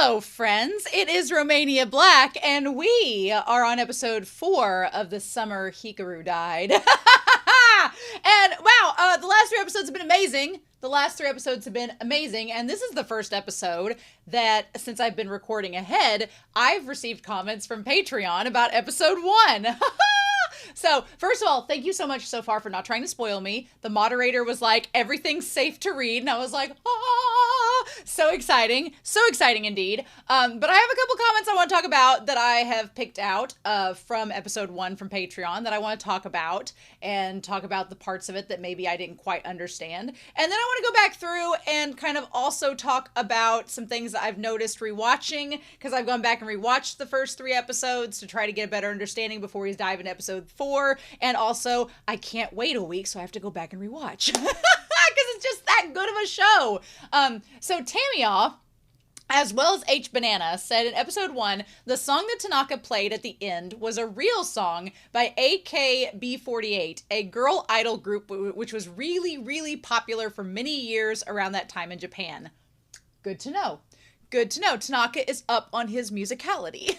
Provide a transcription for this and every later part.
Hello, friends. It is Romania Black, and we are on episode 4 of the summer Hikaru died. And wow, the last 3 episodes have been amazing. And this is the first episode that, since I've been recording ahead, I've received comments from Patreon about episode 1. So, first of all, thank you so much so far for not trying to spoil me. The moderator was like, everything's safe to read, and I was like, ah, so exciting indeed. But I have a couple comments I want to talk about that I have picked out from episode 1 from Patreon that I want to talk about, and talk about the parts of it that maybe I didn't quite understand. And then I want to go back through and kind of also talk about some things that I've noticed rewatching, because I've gone back and rewatched the first 3 episodes to try to get a better understanding before we dive into episode 4. And also, I can't wait a week, so I have to go back and rewatch because it's just that good of a show. So Tamia, as well as H Banana, said in episode 1, the song that Tanaka played at the end was a real song by AKB48, a girl idol group which was really, really popular for many years around that time in Japan. Good to know. Tanaka is up on his musicality.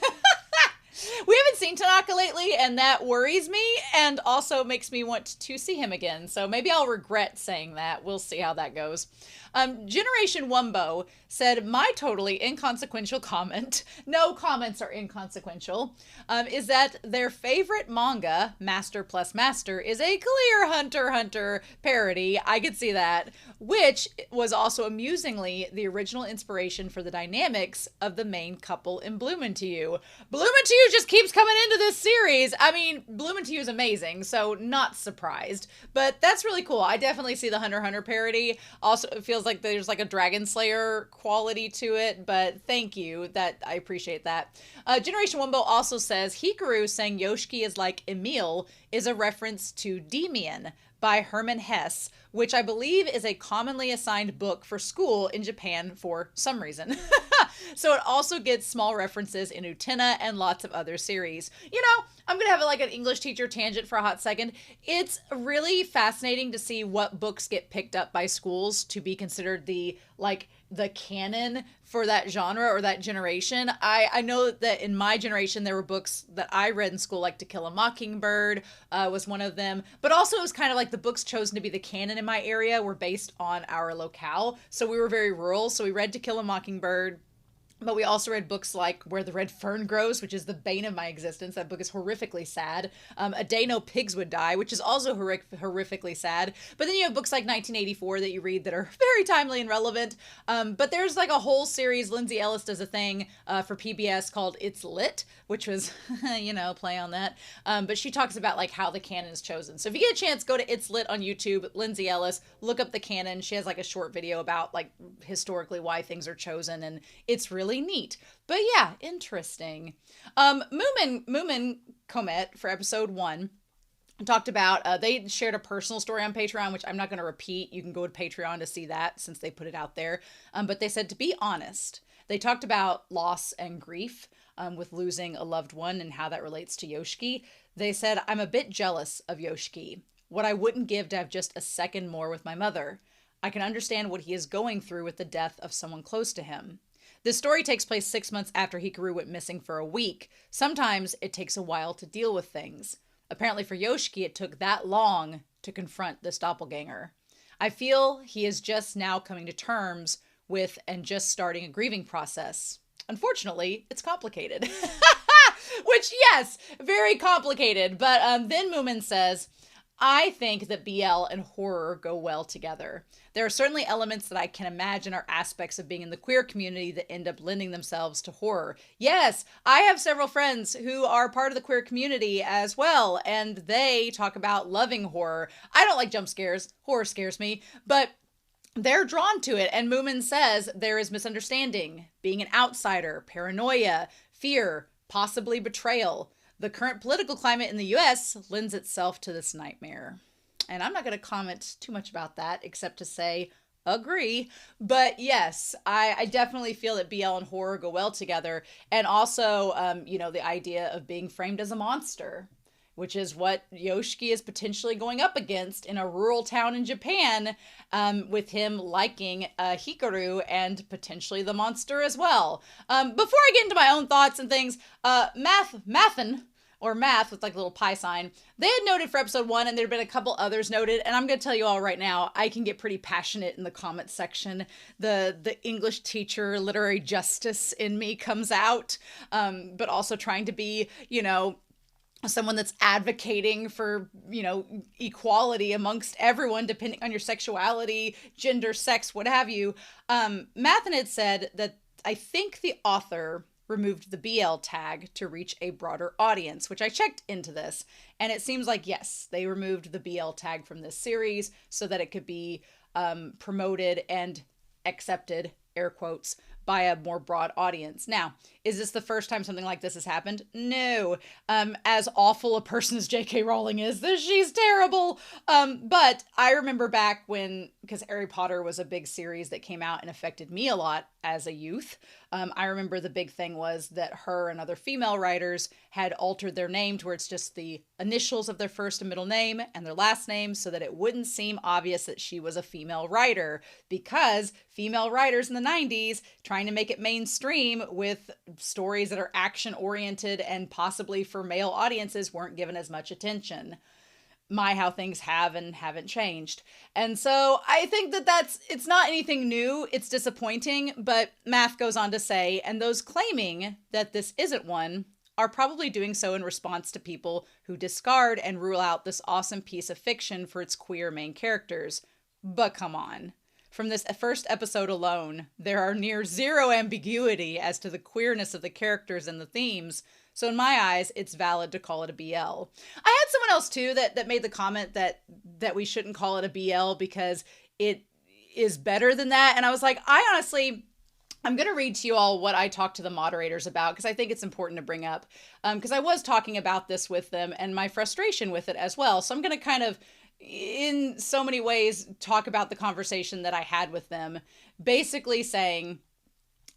We haven't seen Tanaka lately, and that worries me, and also makes me want to see him again. So maybe I'll regret saying that. We'll see how that goes. Generation Wumbo said, my totally inconsequential comment, no comments are inconsequential, is that their favorite manga, Master plus Master, is a clear Hunter x Hunter parody. I could see that, which was also amusingly the original inspiration for the dynamics of the main couple in Bloomin' to You. Bloomin' to You just keeps coming into this series. I mean, Bloomin' to You is amazing, so not surprised. But that's really cool. I definitely see the Hunter x Hunter parody. Also, it feels like there's like a Dragon Slayer quality to it, but thank you. That I appreciate that. Generation Wumbo also says Hikaru saying Yoshiki is like Emil is a reference to Demian by Hermann Hesse, which I believe is a commonly assigned book for school in Japan for some reason. So it also gets small references in Utena and lots of other series. You know, I'm going to have like an English teacher tangent for a hot second. It's really fascinating to see what books get picked up by schools to be considered the canon for that genre or that generation. I know that in my generation, there were books that I read in school, like To Kill a Mockingbird was one of them. But also it was kind of like the books chosen to be the canon in my area were based on our locale. So we were very rural. So we read To Kill a Mockingbird. But we also read books like Where the Red Fern Grows, which is the bane of my existence. That book is horrifically sad. A Day No Pigs Would Die, which is also horrifically sad. But then you have books like 1984 that you read that are very timely and relevant. But there's like a whole series. Lindsay Ellis does a thing for PBS called It's Lit, which was, play on that. But she talks about like how the canon is chosen. So if you get a chance, go to It's Lit on YouTube, Lindsay Ellis, look up the canon. She has like a short video about like historically why things are chosen, and it's really neat. But yeah, interesting. Moomin Comet for episode 1 talked about, they shared a personal story on Patreon, which I'm not going to repeat. You can go to Patreon to see that since they put it out there. But they said, to be honest, they talked about loss and grief with losing a loved one and how that relates to Yoshiki. They said, I'm a bit jealous of Yoshiki. What I wouldn't give to have just a second more with my mother. I can understand what he is going through with the death of someone close to him. This story takes place 6 months after Hikaru went missing for a week. Sometimes it takes a while to deal with things. Apparently for Yoshiki, it took that long to confront this doppelganger. I feel he is just now coming to terms with and just starting a grieving process. Unfortunately, it's complicated. Which, yes, very complicated. But then Moomin says, I think that BL and horror go well together. There are certainly elements that I can imagine are aspects of being in the queer community that end up lending themselves to horror. Yes, I have several friends who are part of the queer community as well, and they talk about loving horror. I don't like jump scares. Horror scares me, but they're drawn to it. And Moomin says there is misunderstanding, being an outsider, paranoia, fear, possibly betrayal. The current political climate in the US lends itself to this nightmare. And I'm not going to comment too much about that, except to say, agree. But yes, I definitely feel that BL and horror go well together. And also, the idea of being framed as a monster. which is what Yoshiki is potentially going up against in a rural town in Japan, with him liking Hikaru and potentially the monster as well. Before I get into my own thoughts and things, Math with like a little pi sign, they had noted for episode 1, and there had been a couple others noted, and I'm going to tell you all right now, I can get pretty passionate in the comments section. The English teacher, literary justice in me comes out, but also trying to be, someone that's advocating for, equality amongst everyone, depending on your sexuality, gender, sex, what have you. Mathen had said that I think the author removed the BL tag to reach a broader audience, which I checked into this, and it seems like, yes, they removed the BL tag from this series so that it could be promoted and accepted, air quotes, by a more broad audience. Now, is this the first time something like this has happened? No. As awful a person as J.K. Rowling is, she's terrible. But I remember back when, because Harry Potter was a big series that came out and affected me a lot as a youth. I remember the big thing was that her and other female writers had altered their name to where it's just the initials of their first and middle name and their last name so that it wouldn't seem obvious that she was a female writer, because female writers in the 90s trying to make it mainstream with stories that are action oriented and possibly for male audiences weren't given as much attention. How things have and haven't changed. And so I think it's not anything new. It's disappointing, but Math goes on to say, and those claiming that this isn't one are probably doing so in response to people who discard and rule out this awesome piece of fiction for its queer main characters. But come on. From this first episode alone, there are near zero ambiguity as to the queerness of the characters and the themes. So in my eyes, it's valid to call it a BL. I had someone else too that made the comment that we shouldn't call it a BL because it is better than that. And I was like, I'm going to read to you all what I talked to the moderators about, because I think it's important to bring up, because I was talking about this with them and my frustration with it as well. So I'm going to kind of, in so many ways, talk about the conversation that I had with them, basically saying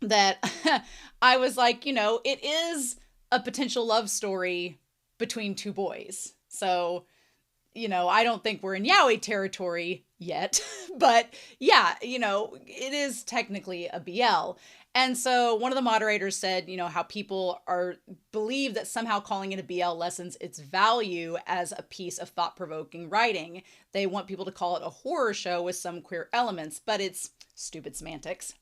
that I was like, it is a potential love story between two boys. So, I don't think we're in yaoi territory yet, but yeah, it is technically a BL. And so one of the moderators said, how people believe that somehow calling it a BL lessens its value as a piece of thought-provoking writing. They want people to call it a horror show with some queer elements, but it's stupid semantics.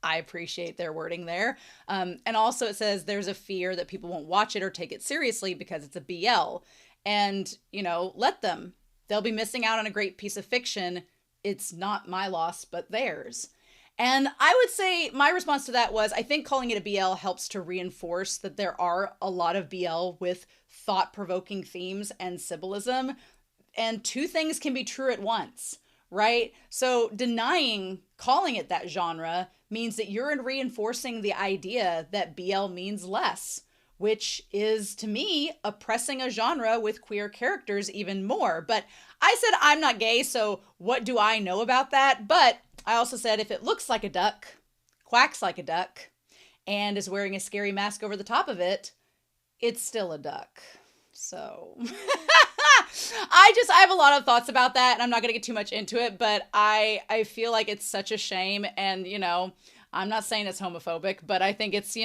I appreciate their wording there. And also it says there's a fear that people won't watch it or take it seriously because it's a BL. And, let them. They'll be missing out on a great piece of fiction. It's not my loss, but theirs. And I would say my response to that was, I think calling it a BL helps to reinforce that there are a lot of BL with thought-provoking themes and symbolism. And two things can be true at once, right? So denying calling it that genre means that you're reinforcing the idea that BL means less, which is, to me, oppressing a genre with queer characters even more. But I said I'm not gay, so what do I know about that? But I also said if it looks like a duck, quacks like a duck, and is wearing a scary mask over the top of it, it's still a duck. So I have a lot of thoughts about that, and I'm not going to get too much into it, but I feel like it's such a shame. And, I'm not saying it's homophobic, but I think it's,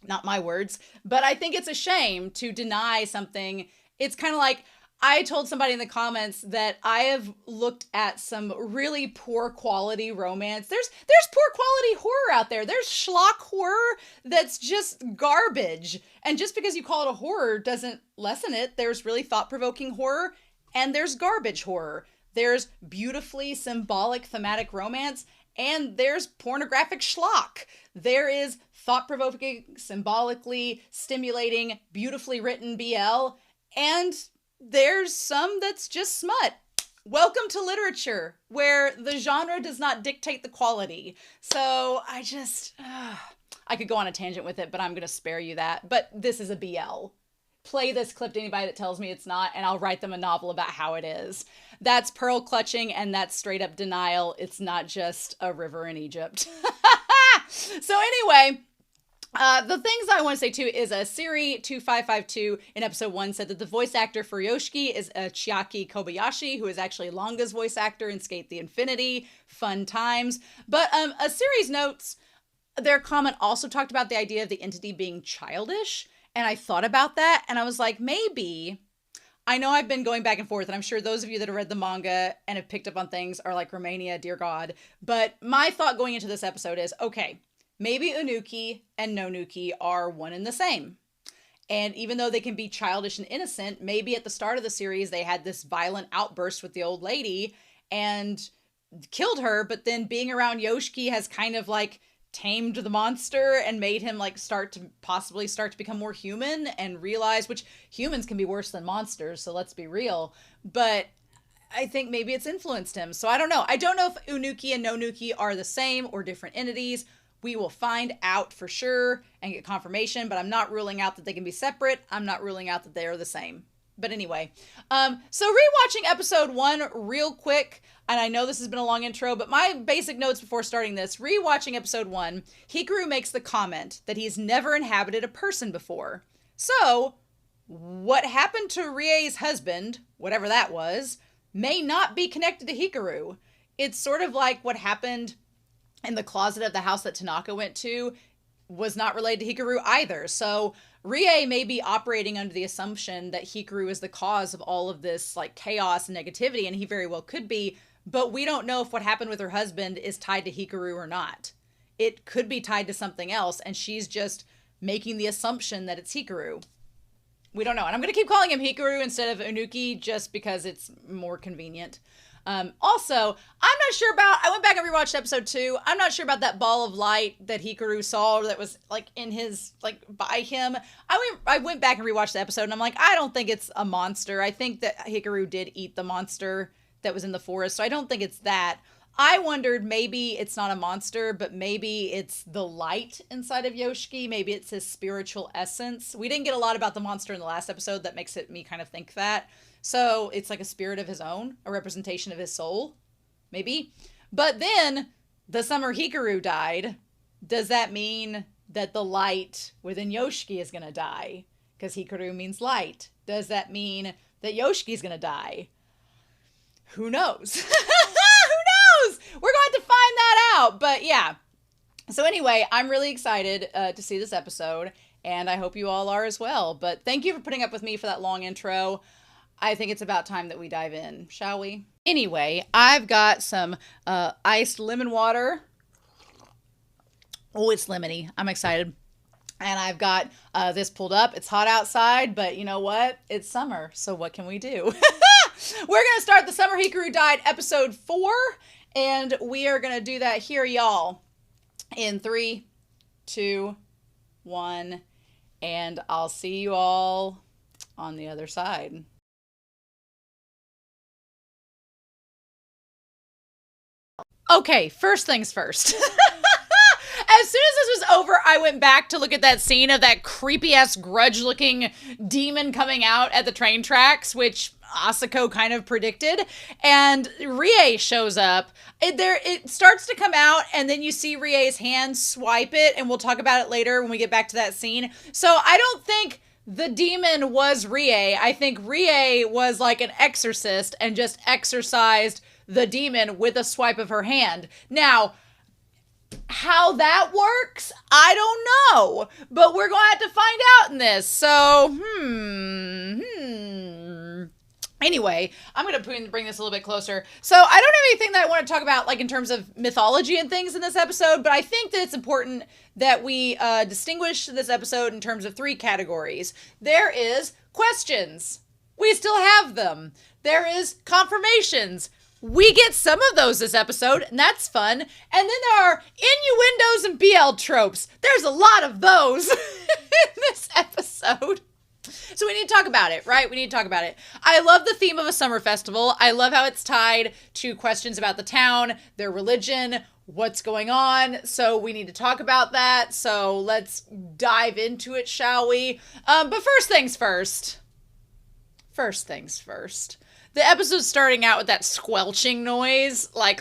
not my words, but I think it's a shame to deny something. It's kind of like, I told somebody in the comments that I have looked at some really poor quality romance. There's poor quality horror out there. There's schlock horror that's just garbage. And just because you call it a horror doesn't lessen it. There's really thought-provoking horror, and there's garbage horror. There's beautifully symbolic thematic romance, and there's pornographic schlock. There is thought-provoking, symbolically stimulating, beautifully written BL, and there's some that's just smut. Welcome to literature, where the genre does not dictate the quality. So I could go on a tangent with it, but I'm going to spare you that. But this is a BL. Play this clip to anybody that tells me it's not, and I'll write them a novel about how it is. That's pearl clutching, and that's straight up denial. It's not just a river in Egypt. So anyway, The things I want to say too is Siri2552 in episode 1 said that the voice actor for Yoshiki is Chiaki Kobayashi, who is actually Longa's voice actor in Skate the Infinity. Fun times. But a Siri's notes, their comment also talked about the idea of the entity being childish. And I thought about that and I was like, maybe. I know I've been going back and forth, and I'm sure those of you that have read the manga and have picked up on things are like, Romania, dear God. But my thought going into this episode is, okay, maybe Unuki and Nonuki are one and the same. And even though they can be childish and innocent, maybe at the start of the series, they had this violent outburst with the old lady and killed her. But then being around Yoshiki has kind of like tamed the monster and made him like possibly start to become more human and realize, which humans can be worse than monsters. So let's be real. But I think maybe it's influenced him. So I don't know. I don't know if Unuki and Nonuki are the same or different entities. We will find out for sure and get confirmation, but I'm not ruling out that they can be separate. I'm not ruling out that they are the same. But anyway, so rewatching episode 1 real quick, and I know this has been a long intro, but my basic notes before starting this, rewatching episode 1, Hikaru makes the comment that he's never inhabited a person before. So, what happened to Rie's husband, whatever that was, may not be connected to Hikaru. It's sort of like what happened in the closet of the house that Tanaka went to was not related to Hikaru either. So Rie may be operating under the assumption that Hikaru is the cause of all of this like chaos and negativity, and he very well could be, but we don't know if what happened with her husband is tied to Hikaru or not. It could be tied to something else, and she's just making the assumption that it's Hikaru. We don't know. And I'm going to keep calling him Hikaru instead of Unuki just because it's more convenient. Also, I'm not sure about, I went back and rewatched episode 2. I'm not sure about that ball of light that Hikaru saw that was like in his, like by him. I went back and rewatched the episode and I'm like, I don't think it's a monster. I think that Hikaru did eat the monster that was in the forest. So I don't think it's that. I wondered maybe it's not a monster, but maybe it's the light inside of Yoshiki. Maybe it's his spiritual essence. We didn't get a lot about the monster in the last episode. That makes me kind of think that. So it's like a spirit of his own, a representation of his soul, maybe. But then the summer Hikaru died. Does that mean that the light within Yoshiki is going to die? Because Hikaru means light. Does that mean that Yoshiki is going to die? Who knows? Who knows? We're going to find that out. But yeah. So anyway, I'm really excited to see this episode, and I hope you all are as well. But thank you for putting up with me for that long intro. I think it's about time that we dive in, shall we? Anyway, I've got some iced lemon water. Oh, it's lemony. I'm excited. And I've got this pulled up. It's hot outside, but you know what? It's summer, so what can we do? We're going to start the Summer Hikaru Died episode 4, and we are going to do that here, y'all, in 3, 2, 1, and I'll see you all on the other side. Okay, first things first. As soon as this was over, I went back to look at that scene of that creepy-ass grudge-looking demon coming out at the train tracks, which Asako kind of predicted, and Rie shows up. It starts to come out, and then you see Rie's hand swipe it, and we'll talk about it later when we get back to that scene. So I don't think the demon was Rie. I think Rie was like an exorcist and just exorcised the demon with a swipe of her hand. Now, how that works, I don't know, but we're going to have to find out in this. So, Anyway, I'm going to bring this a little bit closer. So I don't have anything that I want to talk about, like in terms of mythology and things in this episode, but I think that it's important that we distinguish this episode in terms of 3 categories. There is questions. We still have them. There is confirmations. We get some of those this episode, and that's fun. And then there are innuendos and BL tropes. There's a lot of those in this episode. So we need to talk about it, right? We need to talk about it. I love the theme of a summer festival. I love how it's tied to questions about the town, their religion, what's going on. So we need to talk about that. So let's dive into it, shall we? But first things first. First things first. The episode's starting out with that squelching noise, like,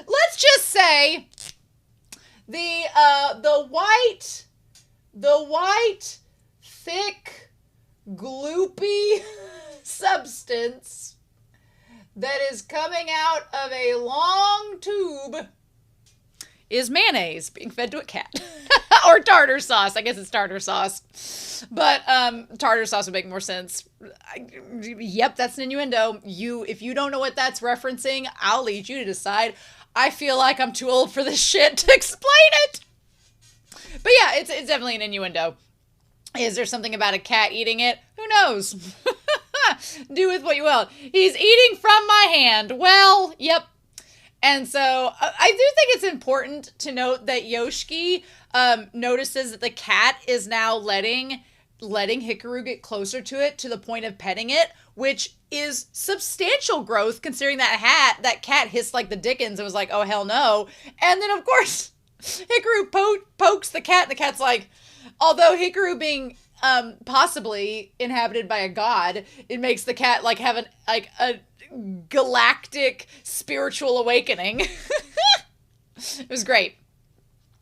Let's just say the white, thick, gloopy substance that is coming out of a long tube is mayonnaise being fed to a cat. Or tartar sauce. I guess it's tartar sauce. But tartar sauce would make more sense. Yep, that's an innuendo. If you don't know what that's referencing, I'll leave you to decide. I feel like I'm too old for this shit to explain it. But yeah, it's definitely an innuendo. Is there something about a cat eating it? Who knows? Do with what you will. He's eating from my hand. Well, yep. And so I do think it's important to note that Yoshiki notices that the cat is now letting Hikaru get closer to it to the point of petting it, which is substantial growth considering that cat hissed like the Dickens. It was like, oh, hell no. And then, of course, Hikaru pokes the cat, and the cat's like, although Hikaru being possibly inhabited by a god, it makes the cat like have a galactic spiritual awakening. It was great.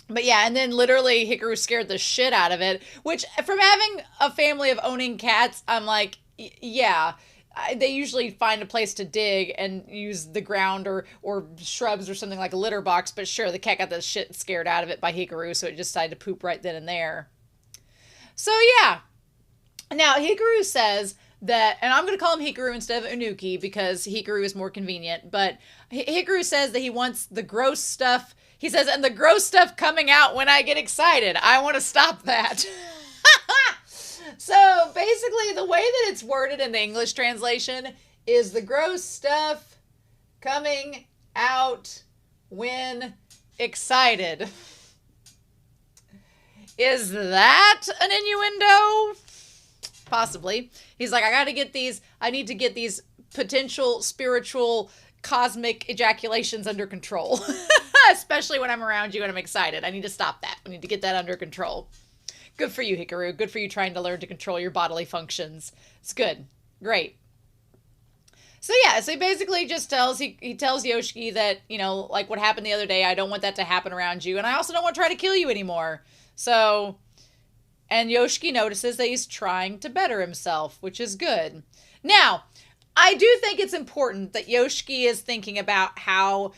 But yeah, and then literally Hikaru scared the shit out of it, which from having a family of owning cats, I'm like, yeah, they usually find a place to dig and use the ground or shrubs or something like a litter box, but sure, the cat got the shit scared out of it by Hikaru, so it just decided to poop right then and there. So yeah. Now, Hikaru says that, and I'm going to call him Hikaru instead of Unuki because Hikaru is more convenient, but Hikaru says that he wants the gross stuff. He says, and the gross stuff coming out when I get excited. I want to stop that. So basically the way that it's worded in the English translation is the gross stuff coming out when excited. Is that an innuendo? Possibly. He's like, I need to get these potential spiritual cosmic ejaculations under control. Especially when I'm around you and I'm excited. I need to stop that. I need to get that under control. Good for you, Hikaru. Good for you trying to learn to control your bodily functions. It's good. Great. So yeah, so he basically just tells Yoshiki that, like what happened the other day, I don't want that to happen around you. And I also don't want to try to kill you anymore. So, and Yoshiki notices that he's trying to better himself, which is good. Now, I do think it's important that Yoshiki is thinking about how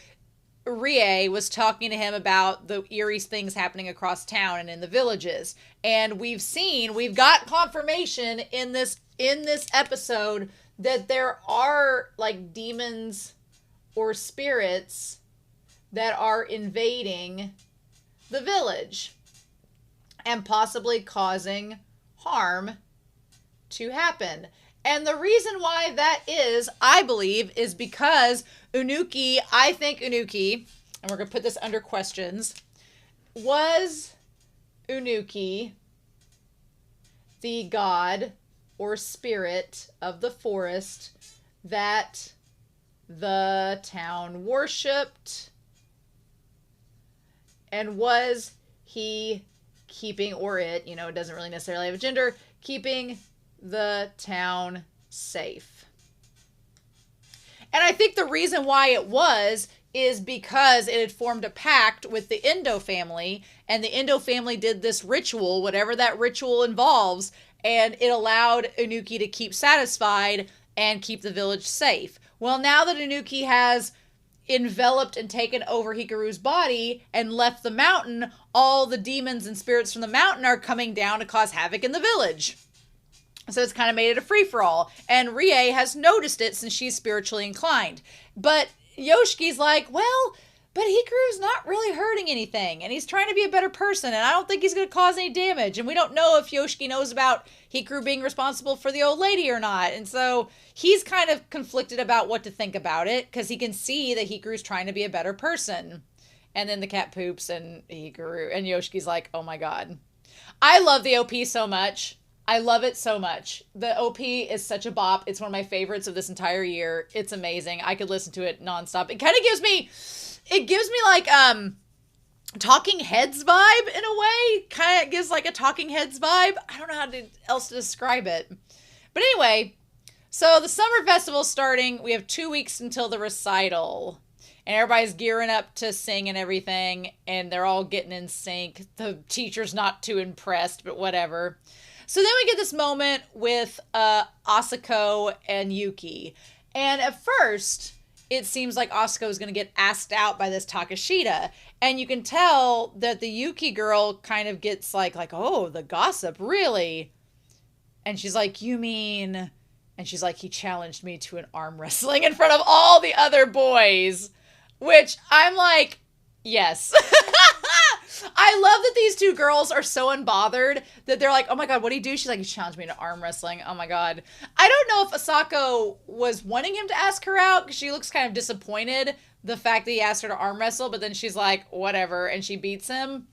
Rie was talking to him about the eerie things happening across town and in the villages. And we've got confirmation in this episode that there are like demons or spirits that are invading the village and possibly causing harm to happen. And the reason why that is, I believe, is because I think Unuki, and we're going to put this under questions, was Unuki the god or spirit of the forest that the town worshipped? And was he keeping, or it doesn't really necessarily have a gender, keeping the town safe? And I think the reason why it is because it had formed a pact with the Endo family, and the Endo family did this ritual, whatever that ritual involves, and it allowed Unuki to keep satisfied and keep the village safe. Well, now that Unuki has enveloped and taken over Hikaru's body and left the mountain, all the demons and spirits from the mountain are coming down to cause havoc in the village. So it's kind of made it a free-for-all. And Rie has noticed it since she's spiritually inclined. But Yoshiki's like, well, but Hikaru's not really hurting anything. And he's trying to be a better person. And I don't think he's going to cause any damage. And we don't know if Yoshiki knows about Hikaru being responsible for the old lady or not. And so he's kind of conflicted about what to think about it. Because he can see that Hikaru's trying to be a better person. And then the cat poops and Yoshiki's like, oh my god. I love the OP so much. I love it so much. The OP is such a bop. It's one of my favorites of this entire year. It's amazing. I could listen to it nonstop. It kind of gives me like Talking Heads vibe in a way. Kind of gives like a Talking Heads vibe. I don't know how else to describe it. But anyway, so the summer festival's starting. We have 2 weeks until the recital. and everybody's gearing up to sing and everything, and they're all getting in sync. The teacher's not too impressed, but whatever. So then we get this moment with Asako and Yuki. And at first, it seems like Asako is going to get asked out by this Takashita. And you can tell that the Yuki girl kind of gets like, oh, the gossip, really? And she's like, you mean... And she's like, he challenged me to an arm wrestling in front of all the other boys. Which I'm like, yes. I love that these two girls are so unbothered that they're like, oh my God, what'd he do? She's like, he challenged me to arm wrestling. Oh my God. I don't know if Asako was wanting him to ask her out because she looks kind of disappointed the fact that he asked her to arm wrestle, but then she's like, whatever, and she beats him.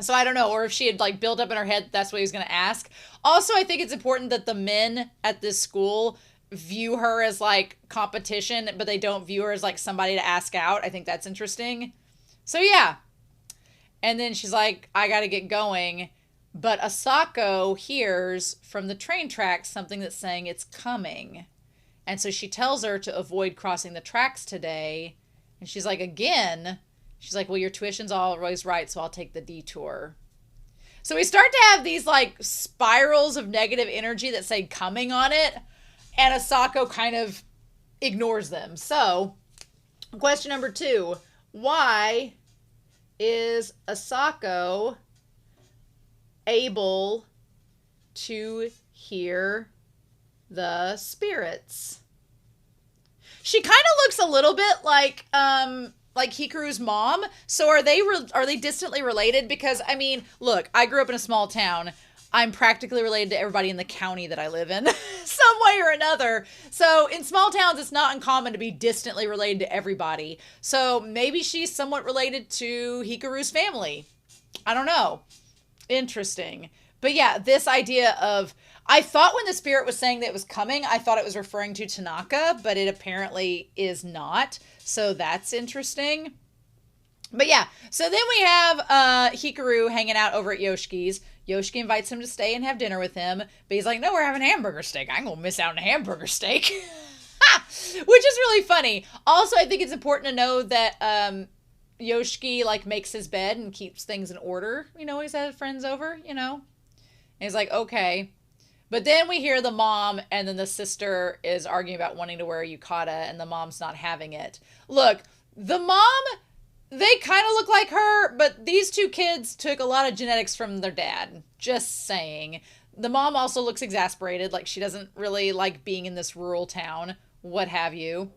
So I don't know, or if she had like built up in her head that's what he was going to ask. Also, I think it's important that the men at this school view her as like competition, but they don't view her as like somebody to ask out. I think that's interesting. So yeah. And then she's like, I got to get going. But Asako hears from the train tracks something that's saying it's coming. And so she tells her to avoid crossing the tracks today. And she's like, again? She's like, well, your tuition's always right, so I'll take the detour. So we start to have these like spirals of negative energy that say coming on it. And Asako kind of ignores them. So question number 2, why is Asako able to hear the spirits? She kind of looks a little bit like Hikaru's mom. So are they distantly related? Because I mean, look, I grew up in a small town. I'm practically related to everybody in the county that I live in, some way or another. So in small towns, it's not uncommon to be distantly related to everybody. So maybe she's somewhat related to Hikaru's family. I don't know. Interesting. But yeah, this idea of, I thought when the spirit was saying that it was coming, I thought it was referring to Tanaka, but it apparently is not. So that's interesting. But yeah, so then we have Hikaru hanging out over at Yoshiki's. Yoshiki invites him to stay and have dinner with him, but he's like, no, we're having hamburger steak. I'm going to miss out on a hamburger steak. Which is really funny. Also, I think it's important to know that Yoshiki like makes his bed and keeps things in order. You know, he's had friends over, you know. And he's like, okay. But then we hear the mom and then the sister is arguing about wanting to wear a yukata and the mom's not having it. Look, the mom, they kind of look like her, but these two kids took a lot of genetics from their dad. Just saying. The mom also looks exasperated, like she doesn't really like being in this rural town, what have you.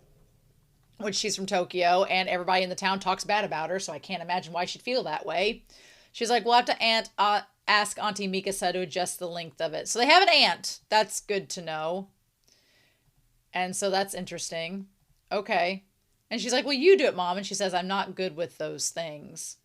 Which she's from Tokyo, and everybody in the town talks bad about her, so I can't imagine why she'd feel that way. She's like, we'll have to ask Auntie Mikasa to adjust the length of it. So they have an aunt. That's good to know. And so that's interesting. Okay. And she's like, well, you do it, Mom. And she says, I'm not good with those things.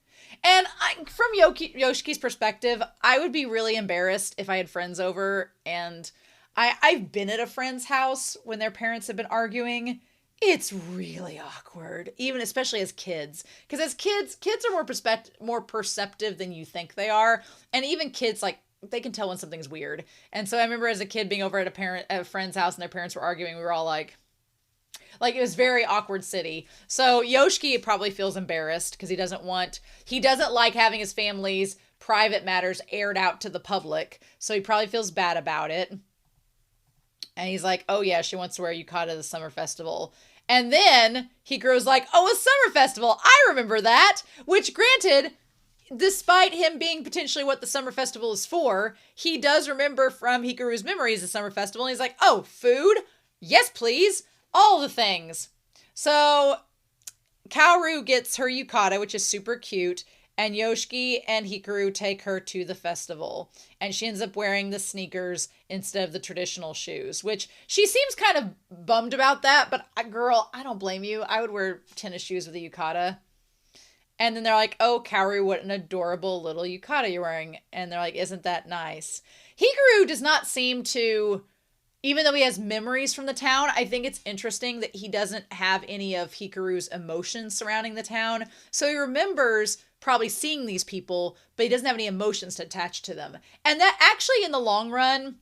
And from Yoshiki's perspective, I would be really embarrassed if I had friends over. And I've been at a friend's house when their parents have been arguing. It's really awkward, even especially as kids. Because as kids are more perceptive than you think they are. And even kids, like, they can tell when something's weird. And so I remember as a kid being over at a friend's house and their parents were arguing. We were all like it was very awkward city. So Yoshiki probably feels embarrassed because he doesn't like having his family's private matters aired out to the public. So he probably feels bad about it. And he's like, oh yeah, she wants to wear yukata to the summer festival. And then Hikaru's like, oh, a summer festival. I remember that. Which granted, despite him being potentially what the summer festival is for, he does remember from Hikaru's memories the summer festival. And he's like, oh, food? Yes, please. All the things. So Kaoru gets her yukata, which is super cute. And Yoshiki and Hikaru take her to the festival. And she ends up wearing the sneakers instead of the traditional shoes. Which she seems kind of bummed about that. But girl, I don't blame you. I would wear tennis shoes with a yukata. And then they're like, oh, Kaoru, what an adorable little yukata you're wearing. And they're like, isn't that nice? Hikaru does not seem to... Even though he has memories from the town, I think it's interesting that he doesn't have any of Hikaru's emotions surrounding the town. So he remembers probably seeing these people, but he doesn't have any emotions to attach to them. And that actually, in the long run,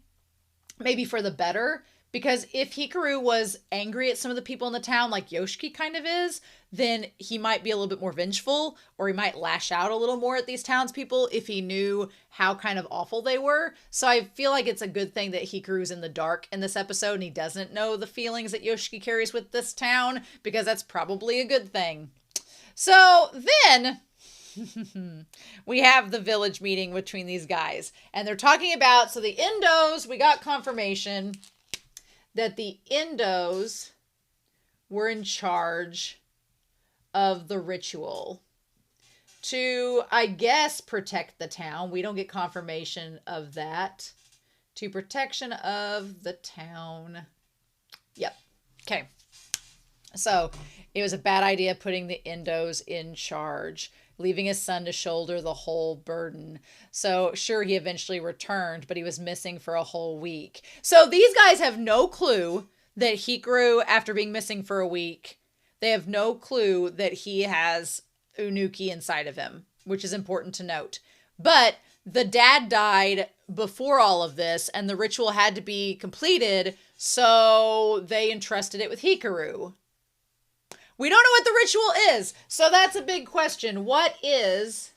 maybe for the better, Because if Hikaru was angry at some of the people in the town, like Yoshiki kind of is, then he might be a little bit more vengeful, or he might lash out a little more at these townspeople if he knew how kind of awful they were. So I feel like it's a good thing that Hikaru's in the dark in this episode and he doesn't know the feelings that Yoshiki carries with this town, because that's probably a good thing. So then we have the village meeting between these guys, and they're talking about, so the Indos, we got confirmation that the Indos were in charge of the ritual to, I guess, protect the town. We don't get confirmation of that. To protection of the town. Yep. Okay. So it was a bad idea putting the Indos in charge, leaving his son to shoulder the whole burden. So sure, he eventually returned, but he was missing for a whole week. So these guys have no clue that Hikaru, after being missing for a week, they have no clue that he has Unuki inside of him, which is important to note. But the dad died before all of this, and the ritual had to be completed, so they entrusted it with Hikaru. We don't know what the ritual is, so that's a big question. What is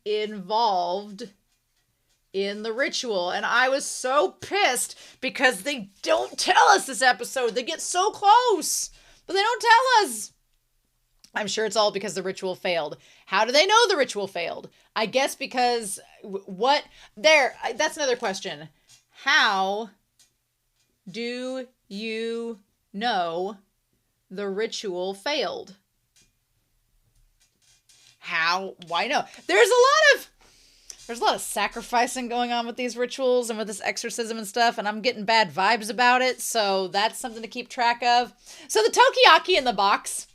involved in the ritual? And I was so pissed because they don't tell us this episode. They get so close, but they don't tell us. I'm sure it's all because the ritual failed. How do they know the ritual failed? I guess because that's another question. How do you know the ritual failed? Why no? There's a lot of sacrificing going on with these rituals and with this exorcism and stuff, and I'm getting bad vibes about it, so that's something to keep track of. So the Tokiyaki in the box,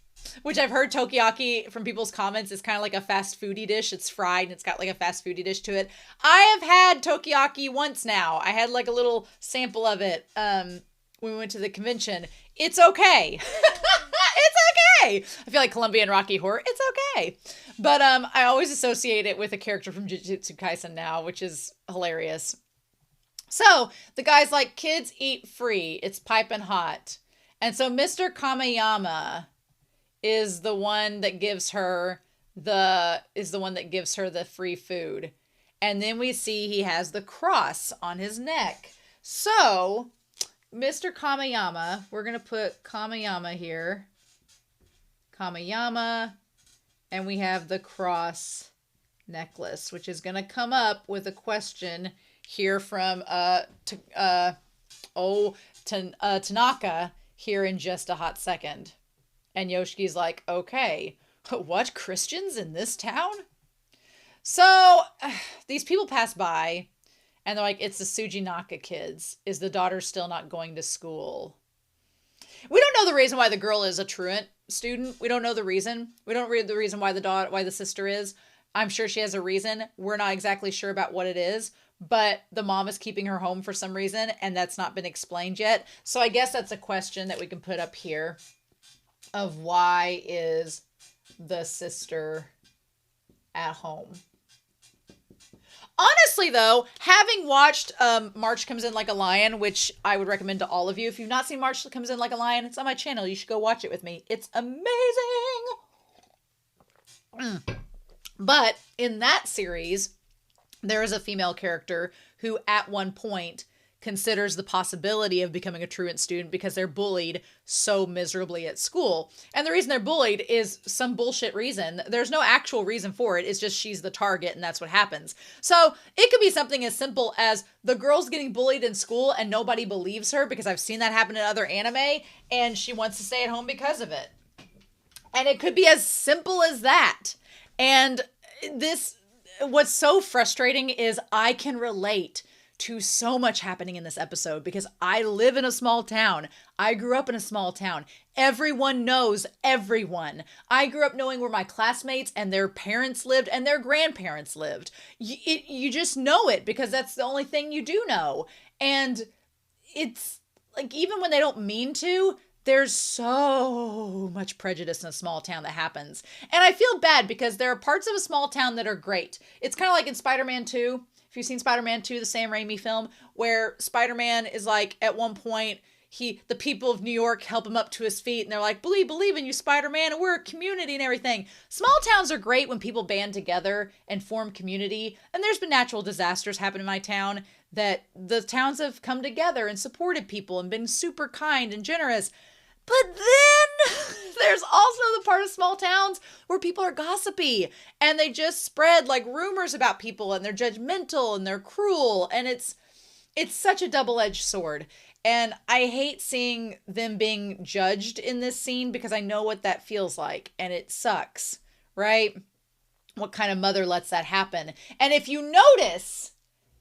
which I've heard Tokiyaki from people's comments is kind of like a fast foodie dish. It's fried and it's got like a fast foodie dish to it. I have had Tokiyaki once now. I had like a little sample of it when we went to the convention. It's okay. It's okay. I feel like Colombian Rocky Horror. It's okay. But I always associate it with a character from Jujutsu Kaisen now, which is hilarious. So the guy's like, kids eat free. It's piping hot. And so Mr. Kameyama is the one that gives her the free food. And then we see he has the cross on his neck. So Mr. Kameyama, we're going to put Kameyama here. Kameyama. And we have the cross necklace, which is going to come up with a question here from Tanaka here in just a hot second. And Yoshiki's like, okay, what, Christians in this town? So these people pass by and they're like, it's the Sujinaka kids. Is the daughter still not going to school? We don't know the reason why the girl is a truant student. We don't know the reason. We don't read the reason why the sister is. I'm sure she has a reason. We're not exactly sure about what it is, but the mom is keeping her home for some reason, and that's not been explained yet. So I guess that's a question that we can put up here of why is the sister at home? Honestly, though, having watched March Comes In Like a Lion, which I would recommend to all of you. If you've not seen March Comes In Like a Lion, it's on my channel. You should go watch it with me. It's amazing. But in that series, there is a female character who at one point considers the possibility of becoming a truant student because they're bullied so miserably at school. And the reason they're bullied is some bullshit reason. There's no actual reason for it. It's just she's the target and that's what happens. So it could be something as simple as the girl's getting bullied in school and nobody believes her, because I've seen that happen in other anime, and she wants to stay at home because of it. And it could be as simple as that. And what's so frustrating is I can relate to so much happening in this episode because I live in a small town. I grew up in a small town. Everyone knows everyone. I grew up knowing where my classmates and their parents lived and their grandparents lived. You just know it because that's the only thing you do know. And it's like, even when they don't mean to, there's so much prejudice in a small town that happens. And I feel bad because there are parts of a small town that are great. It's kind of like in Spider-Man 2. If you've seen Spider-Man 2, the Sam Raimi film, where Spider-Man is like, at one point, the people of New York help him up to his feet, and they're like, believe in you, Spider-Man, and we're a community and everything. Small towns are great when people band together and form community, and there's been natural disasters happen in my town that the towns have come together and supported people and been super kind and generous. But then there's also the part of small towns where people are gossipy and they just spread like rumors about people, and they're judgmental and they're cruel, and it's such a double-edged sword. And I hate seeing them being judged in this scene because I know what that feels like, and it sucks, right? What kind of mother lets that happen? And if you notice,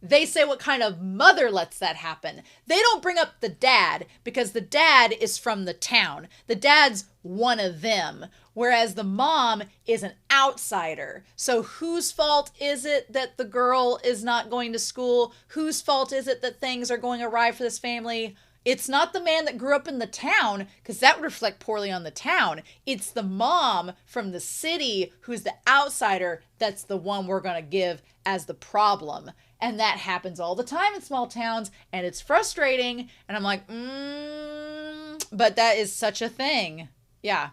they say what kind of mother lets that happen. They don't bring up the dad because the dad is from the town. The dad's one of them, whereas the mom is an outsider. So whose fault is it that the girl is not going to school? Whose fault is it that things are going awry for this family? It's not the man that grew up in the town, because that would reflect poorly on the town. It's the mom from the city who's the outsider that's the one we're going to give as the problem. And that happens all the time in small towns, and it's frustrating. And I'm like, but that is such a thing. Yeah.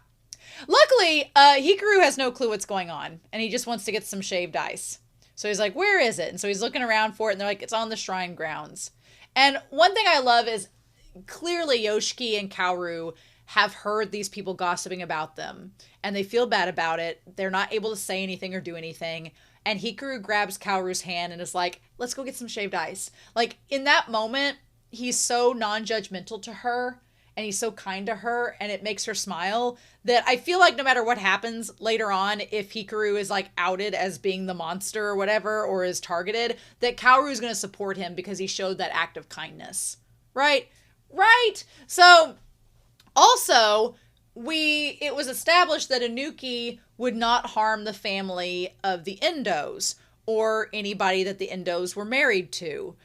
Luckily, Hikaru has no clue what's going on, and he just wants to get some shaved ice. So he's like, where is it? And so he's looking around for it, and they're like, it's on the shrine grounds. And one thing I love is clearly Yoshiki and Kaoru have heard these people gossiping about them, and they feel bad about it. They're not able to say anything or do anything. And Hikaru grabs Kaoru's hand and is like, let's go get some shaved ice. Like, in that moment, he's so non-judgmental to her, and he's so kind to her, and it makes her smile, that I feel like no matter what happens later on, if Hikaru is like outed as being the monster or whatever, or is targeted, that Kaoru is going to support him because he showed that act of kindness. Right? So, also, it was established that Inuki would not harm the family of the Endos, or anybody that the Endos were married to,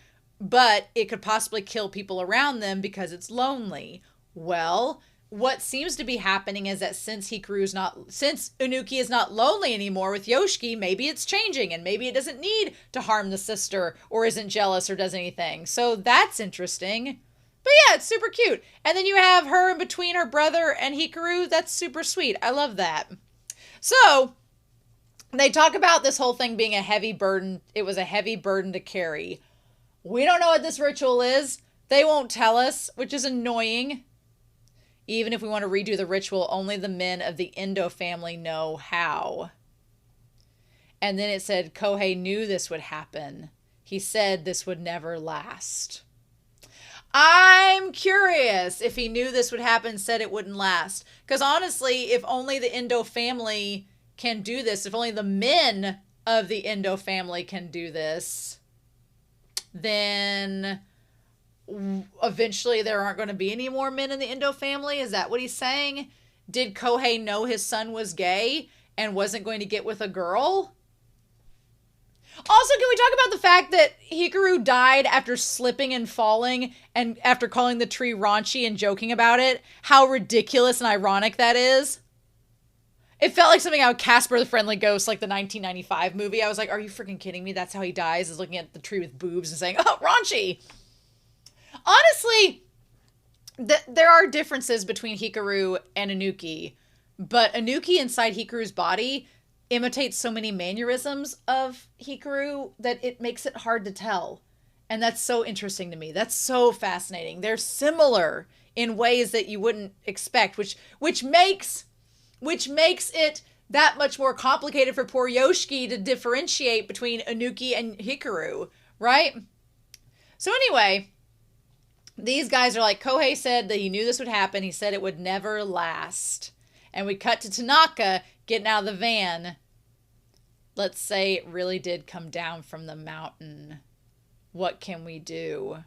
but it could possibly kill people around them because it's lonely. Well, what seems to be happening is that since Inuki is not lonely anymore with Yoshiki, maybe it's changing, and maybe it doesn't need to harm the sister, or isn't jealous, or does anything. So that's interesting. But yeah, it's super cute. And then you have her in between her brother and Hikaru. That's super sweet. I love that. So they talk about this whole thing being a heavy burden. It was a heavy burden to carry. We don't know what this ritual is. They won't tell us, which is annoying. Even if we want to redo the ritual, only the men of the Endo family know how. And then it said Kohei knew this would happen. He said this would never last. I'm curious if he knew this would happen, said it wouldn't last. Because honestly, if only the Endo family can do this, if only the men of the Endo family can do this, then eventually there aren't going to be any more men in the Endo family. Is that what he's saying? Did Kohei know his son was gay and wasn't going to get with a girl? Also, can we talk about the fact that Hikaru died after slipping and falling, and after calling the tree raunchy and joking about it? How ridiculous and ironic that is. It felt like something out of Casper the Friendly Ghost, like the 1995 movie. I was like, are you freaking kidding me? That's how he dies, is looking at the tree with boobs and saying, oh, raunchy. Honestly, there are differences between Hikaru and Inuki, but Inuki inside Hikaru's body imitates so many mannerisms of Hikaru that it makes it hard to tell. And that's so interesting to me. That's so fascinating. They're similar in ways that you wouldn't expect, which makes it that much more complicated for poor Yoshiki to differentiate between Inuki and Hikaru, right? So anyway, these guys are like, Kohei said that he knew this would happen. He said it would never last. And we cut to Tanaka getting out of the van. Let's say it really did come down from the mountain. What can we do?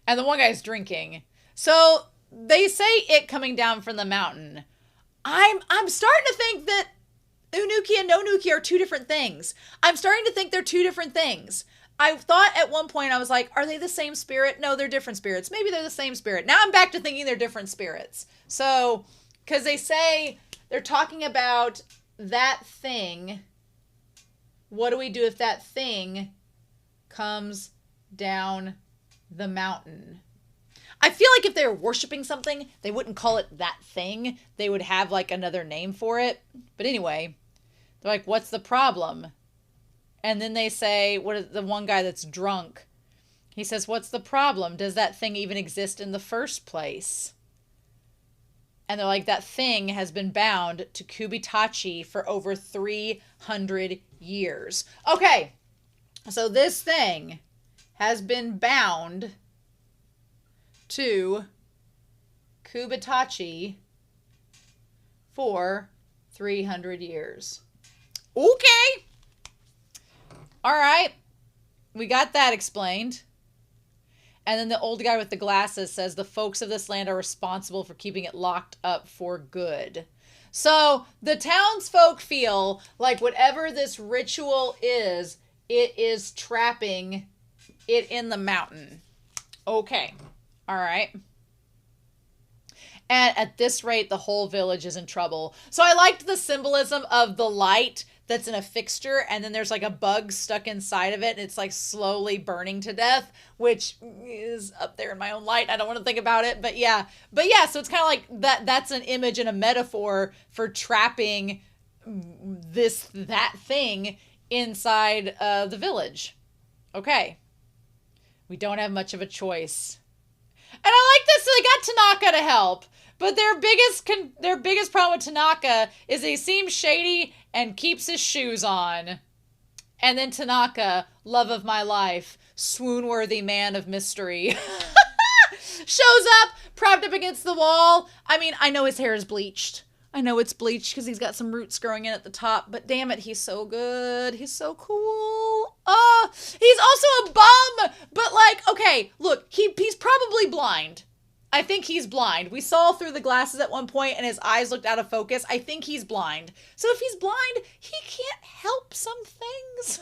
And the one guy's drinking. So they say it coming down from the mountain. I'm starting to think that Unuki and Nonuki are two different things. I'm starting to think they're two different things. I thought at one point, I was like, are they the same spirit? No, they're different spirits. Maybe they're the same spirit. Now I'm back to thinking they're different spirits. So, because they say they're talking about that thing what do we do if that thing comes down the mountain? I feel like if they were worshiping something, they wouldn't call it that thing. They would have like another name for it. But anyway, they're like, what's the problem? And then they say, what is the one guy that's drunk? He says, what's the problem? Does that thing even exist in the first place? And they're like, that thing has been bound to Kubitachi for over 300 years. Okay, so this thing has been bound to Kubitachi for 300 years. Okay. All right. We got that explained. And then the old guy with the glasses says the folks of this land are responsible for keeping it locked up for good. So the townsfolk feel like whatever this ritual is, it is trapping it in the mountain. Okay. All right. And at this rate, the whole village is in trouble. So I liked the symbolism of the light that's in a fixture, and then there's like a bug stuck inside of it, and it's like slowly burning to death, which is up there in my own light. I don't want to think about it, but yeah. So it's kind of like that's an image and a metaphor for trapping that thing inside the village. Okay. We don't have much of a choice. And I like this, so they got Tanaka to help. But their biggest problem with Tanaka is he seems shady and keeps his shoes on. And then Tanaka, love of my life, swoon-worthy man of mystery, shows up, propped up against the wall. I mean, I know his hair is bleached. I know it's bleached because he's got some roots growing in at the top. But damn it, he's so good. He's so cool. He's also a bum. But like, okay, look, he's probably blind. I think he's blind. We saw through the glasses at one point and his eyes looked out of focus. I think he's blind. So if he's blind, he can't help some things.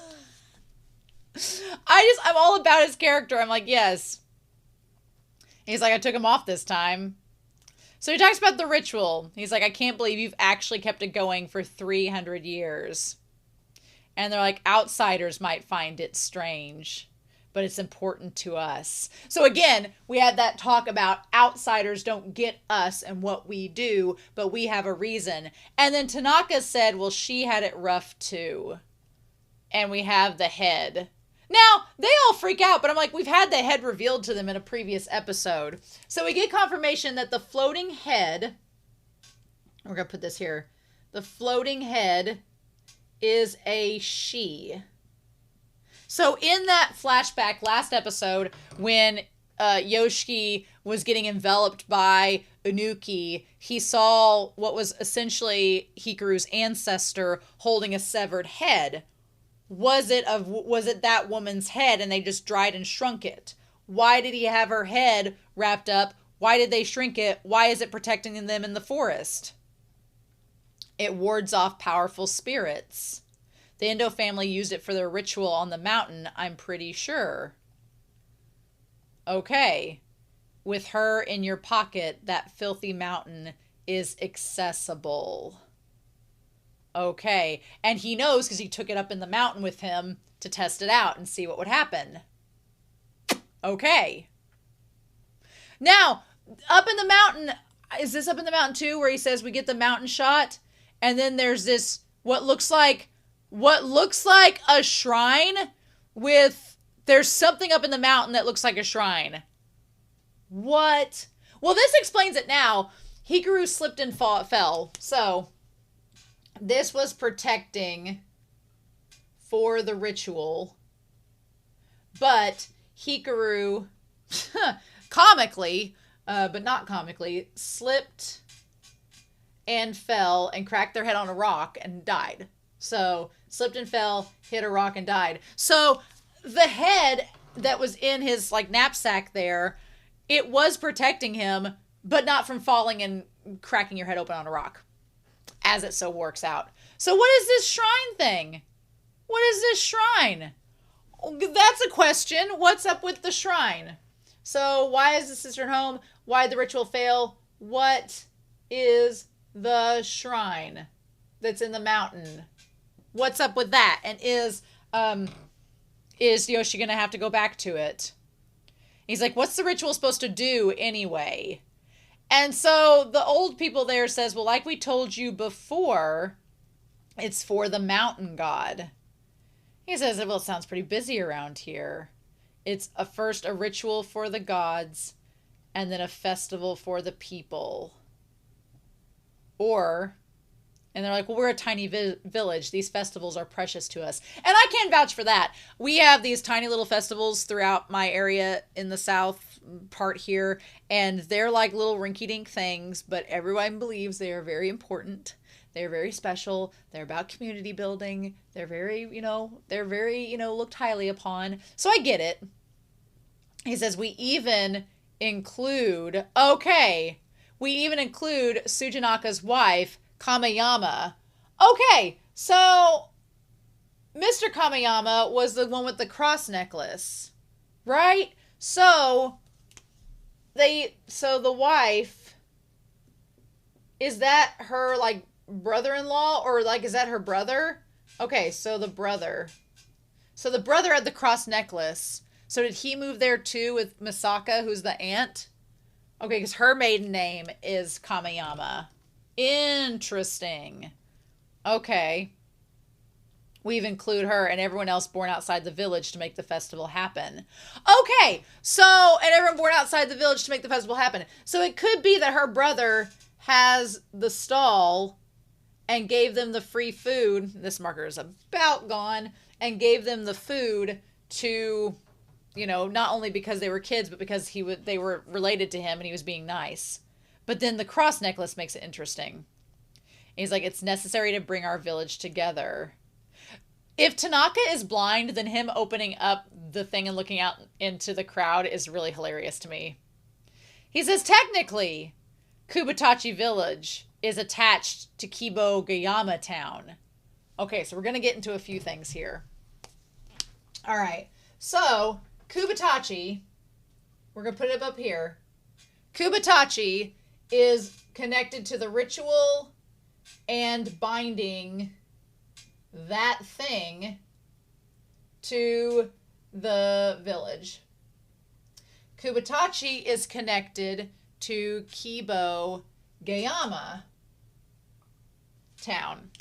I'm all about his character. I'm like, yes. He's like, I took him off this time. So he talks about the ritual. He's like, I can't believe you've actually kept it going for 300 years. And they're like, outsiders might find it strange, but it's important to us. So again, we had that talk about outsiders don't get us and what we do, but we have a reason. And then Tanaka said, well, she had it rough too. And we have the head. Now, they all freak out, but I'm like, we've had the head revealed to them in a previous episode. So we get confirmation that the floating head, we're going to put this here, the floating head is a she. So in that flashback last episode, when Yoshiki was getting enveloped by Unuki, he saw what was essentially Hikaru's ancestor holding a severed head. Was it that woman's head and they just dried and shrunk it? Why did he have her head wrapped up? Why did they shrink it? Why is it protecting them in the forest? It wards off powerful spirits. The Endo family used it for their ritual on the mountain, I'm pretty sure. Okay. With her in your pocket, that filthy mountain is accessible. Okay. And he knows because he took it up in the mountain with him to test it out and see what would happen. Okay. Now, up in the mountain, is this up in the mountain too, where he says we get the mountain shot? And then there's this, what looks like a shrine with, there's something up in the mountain that looks like a shrine. What? Well, this explains it now. Hikaru slipped and fell. So, this was protecting for the ritual. But Hikaru, comically, but not comically, slipped and fell and cracked their head on a rock and died. So, slipped and fell, hit a rock and died. So, the head that was in his like knapsack there, it was protecting him, but not from falling and cracking your head open on a rock, as it so works out. So what is this shrine thing? What is this shrine? That's a question. What's up with the shrine? So why is the sister home? Why did the ritual fail? What is the shrine that's in the mountain? What's up with that? And is Yoshi gonna have to go back to it? He's like, what's the ritual supposed to do anyway? And so the old people there says, well, like we told you before, it's for the mountain god. He says, well, it sounds pretty busy around here. It's first a ritual for the gods, and then a festival for the people. And they're like, well, we're a tiny village. These festivals are precious to us. And I can vouch for that. We have these tiny little festivals throughout my area in the south part here. And they're like little rinky-dink things, but everyone believes they are very important. They're very special. They're about community building. They're very, looked highly upon. So I get it. He says, we even include Tsuchinaka's wife, Kameyama. Okay, so Mr. Kameyama was the one with the cross necklace, right? So the wife, is that her like brother-in-law, or like is that her brother? Okay, so the brother had the cross necklace. So did he move there too with Misaka, who's the aunt? Okay, because her maiden name is Kameyama. Interesting. Okay. We've included her and everyone else born outside the village to make the festival happen. Okay, so, and everyone born outside the village to make the festival happen. So it could be that her brother has the stall and gave them the free food. This marker is about gone. And gave them the food to, not only because they were kids, but because they were related to him and he was being nice. But then the cross necklace makes it interesting. He's like, it's necessary to bring our village together. If Tanaka is blind, then him opening up the thing and looking out into the crowd is really hilarious to me. He says, technically, Kubatachi Village is attached to Kibo-Gayama Town. Okay, so we're going to get into a few things here. All right, so Kubatachi, we're going to put it up here. Kubatachi is connected to the ritual and binding that thing to the village. Kubatachi is connected to Kibo-Gayama Town.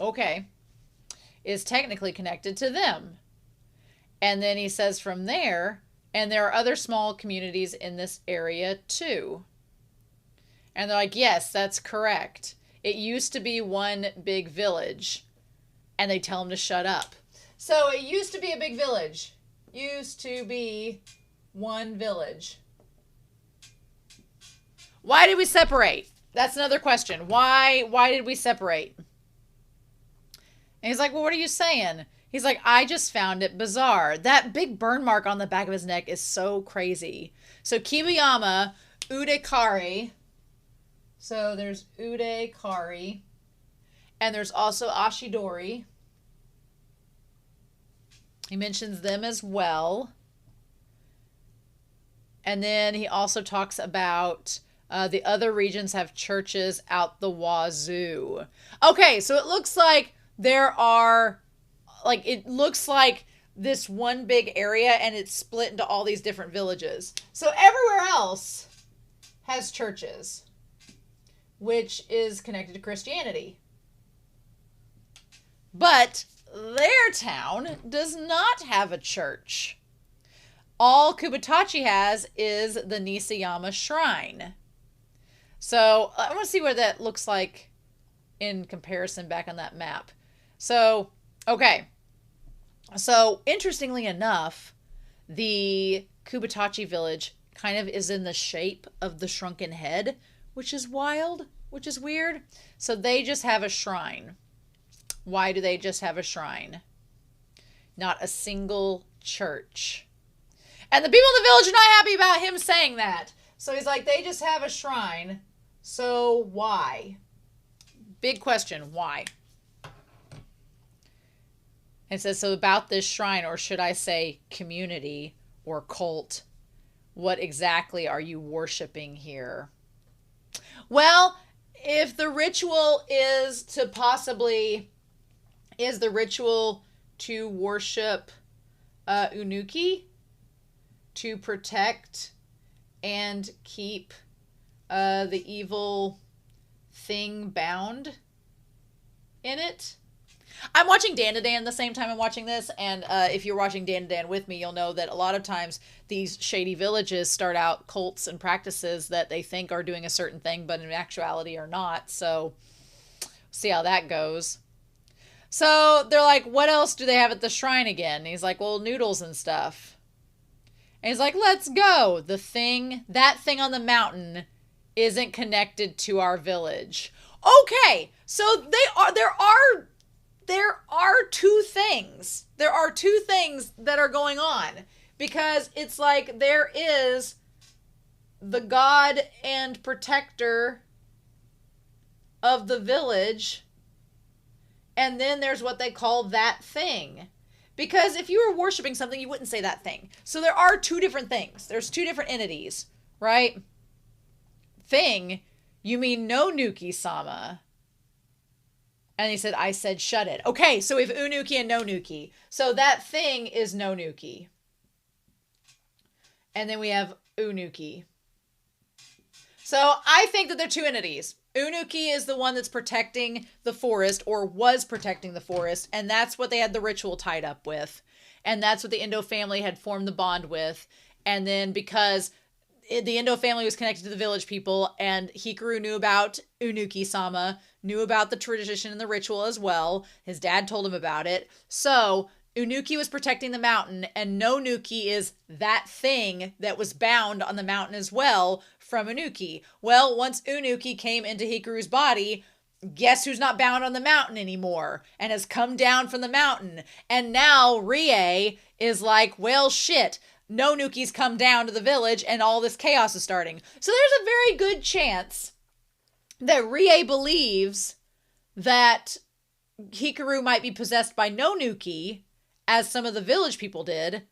Okay. Is technically connected to them. And then he says from there, and there are other small communities in this area too. And they're like, yes, that's correct. It used to be one big village. And they tell him to shut up. So it used to be a big village. Used to be one village. Why did we separate? That's another question. Why did we separate? And he's like, well, what are you saying? He's like, I just found it bizarre. That big burn mark on the back of his neck is so crazy. So Kibayama, Udekari. So there's Udekari. And there's also Ashidori. He mentions them as well. And then he also talks about the other regions have churches out the wazoo. Okay, so it looks like there are, it looks like this one big area and it's split into all these different villages. So everywhere else has churches, which is connected to Christianity. But their town does not have a church. All Kubatachi has is the Nisayama Shrine. So I want to see what that looks like in comparison back on that map. So, okay. So interestingly enough, the Kubatachi village kind of is in the shape of the shrunken head, which is wild, which is weird. So they just have a shrine. Why do they just have a shrine? Not a single church. And the people in the village are not happy about him saying that. So he's like, they just have a shrine. So why? Big question, why? It says, so about this shrine, or should I say community or cult, what exactly are you worshiping here? Well, if the ritual is to possibly is the ritual to worship Unuki, to protect and keep the evil thing bound in it. I'm watching Dan to Dan the same time I'm watching this, and if you're watching Dan to Dan with me, you'll know that a lot of times these shady villages start out cults and practices that they think are doing a certain thing, but in actuality are not. So, see how that goes. So they're like, what else do they have at the shrine again? And he's like, well, noodles and stuff. And he's like, let's go. That thing on the mountain isn't connected to our village. Okay, so there are two things. There are two things that are going on. Because it's like there is the god and protector of the village, and then there's what they call that thing. Because if you were worshiping something, you wouldn't say that thing. So there are two different things. There's two different entities, right? Thing, you mean no Nuki-sama. And he said, I said, shut it. Okay, so we have Unuki and no Nuki. So that thing is no Nuki. And then we have Unuki. So I think that they're two entities. Unuki is the one that's protecting the forest, or was protecting the forest, and that's what they had the ritual tied up with. And that's what the Endo family had formed the bond with. And then because the Endo family was connected to the village people, and Hikaru knew about Unuki-sama, knew about the tradition and the ritual as well. His dad told him about it. So Unuki was protecting the mountain, and no Nuki is that thing that was bound on the mountain as well from Unuki. Well, once Unuki came into Hikaru's body, guess who's not bound on the mountain anymore and has come down from the mountain? And now Rie is like, well, shit. No Nuki's come down to the village and all this chaos is starting. So there's a very good chance that Rie believes that Hikaru might be possessed by no Nuki, as some of the village people did,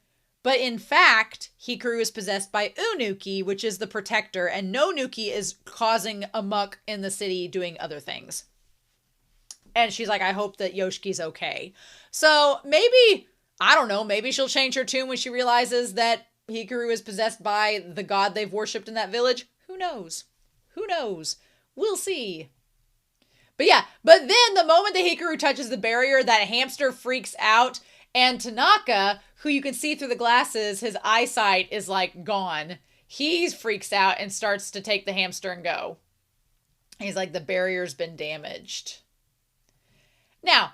but in fact, Hikaru is possessed by Unuki, which is the protector, and no Nuki is causing a muck in the city doing other things. And she's like, I hope that Yoshiki's okay. So maybe, I don't know, maybe she'll change her tune when she realizes that Hikaru is possessed by the god they've worshipped in that village. Who knows? Who knows? We'll see. But yeah, but then the moment that Hikaru touches the barrier, that hamster freaks out, and Tanaka, who you can see through the glasses, his eyesight is like gone. He freaks out and starts to take the hamster and go. He's like, the barrier's been damaged. Now,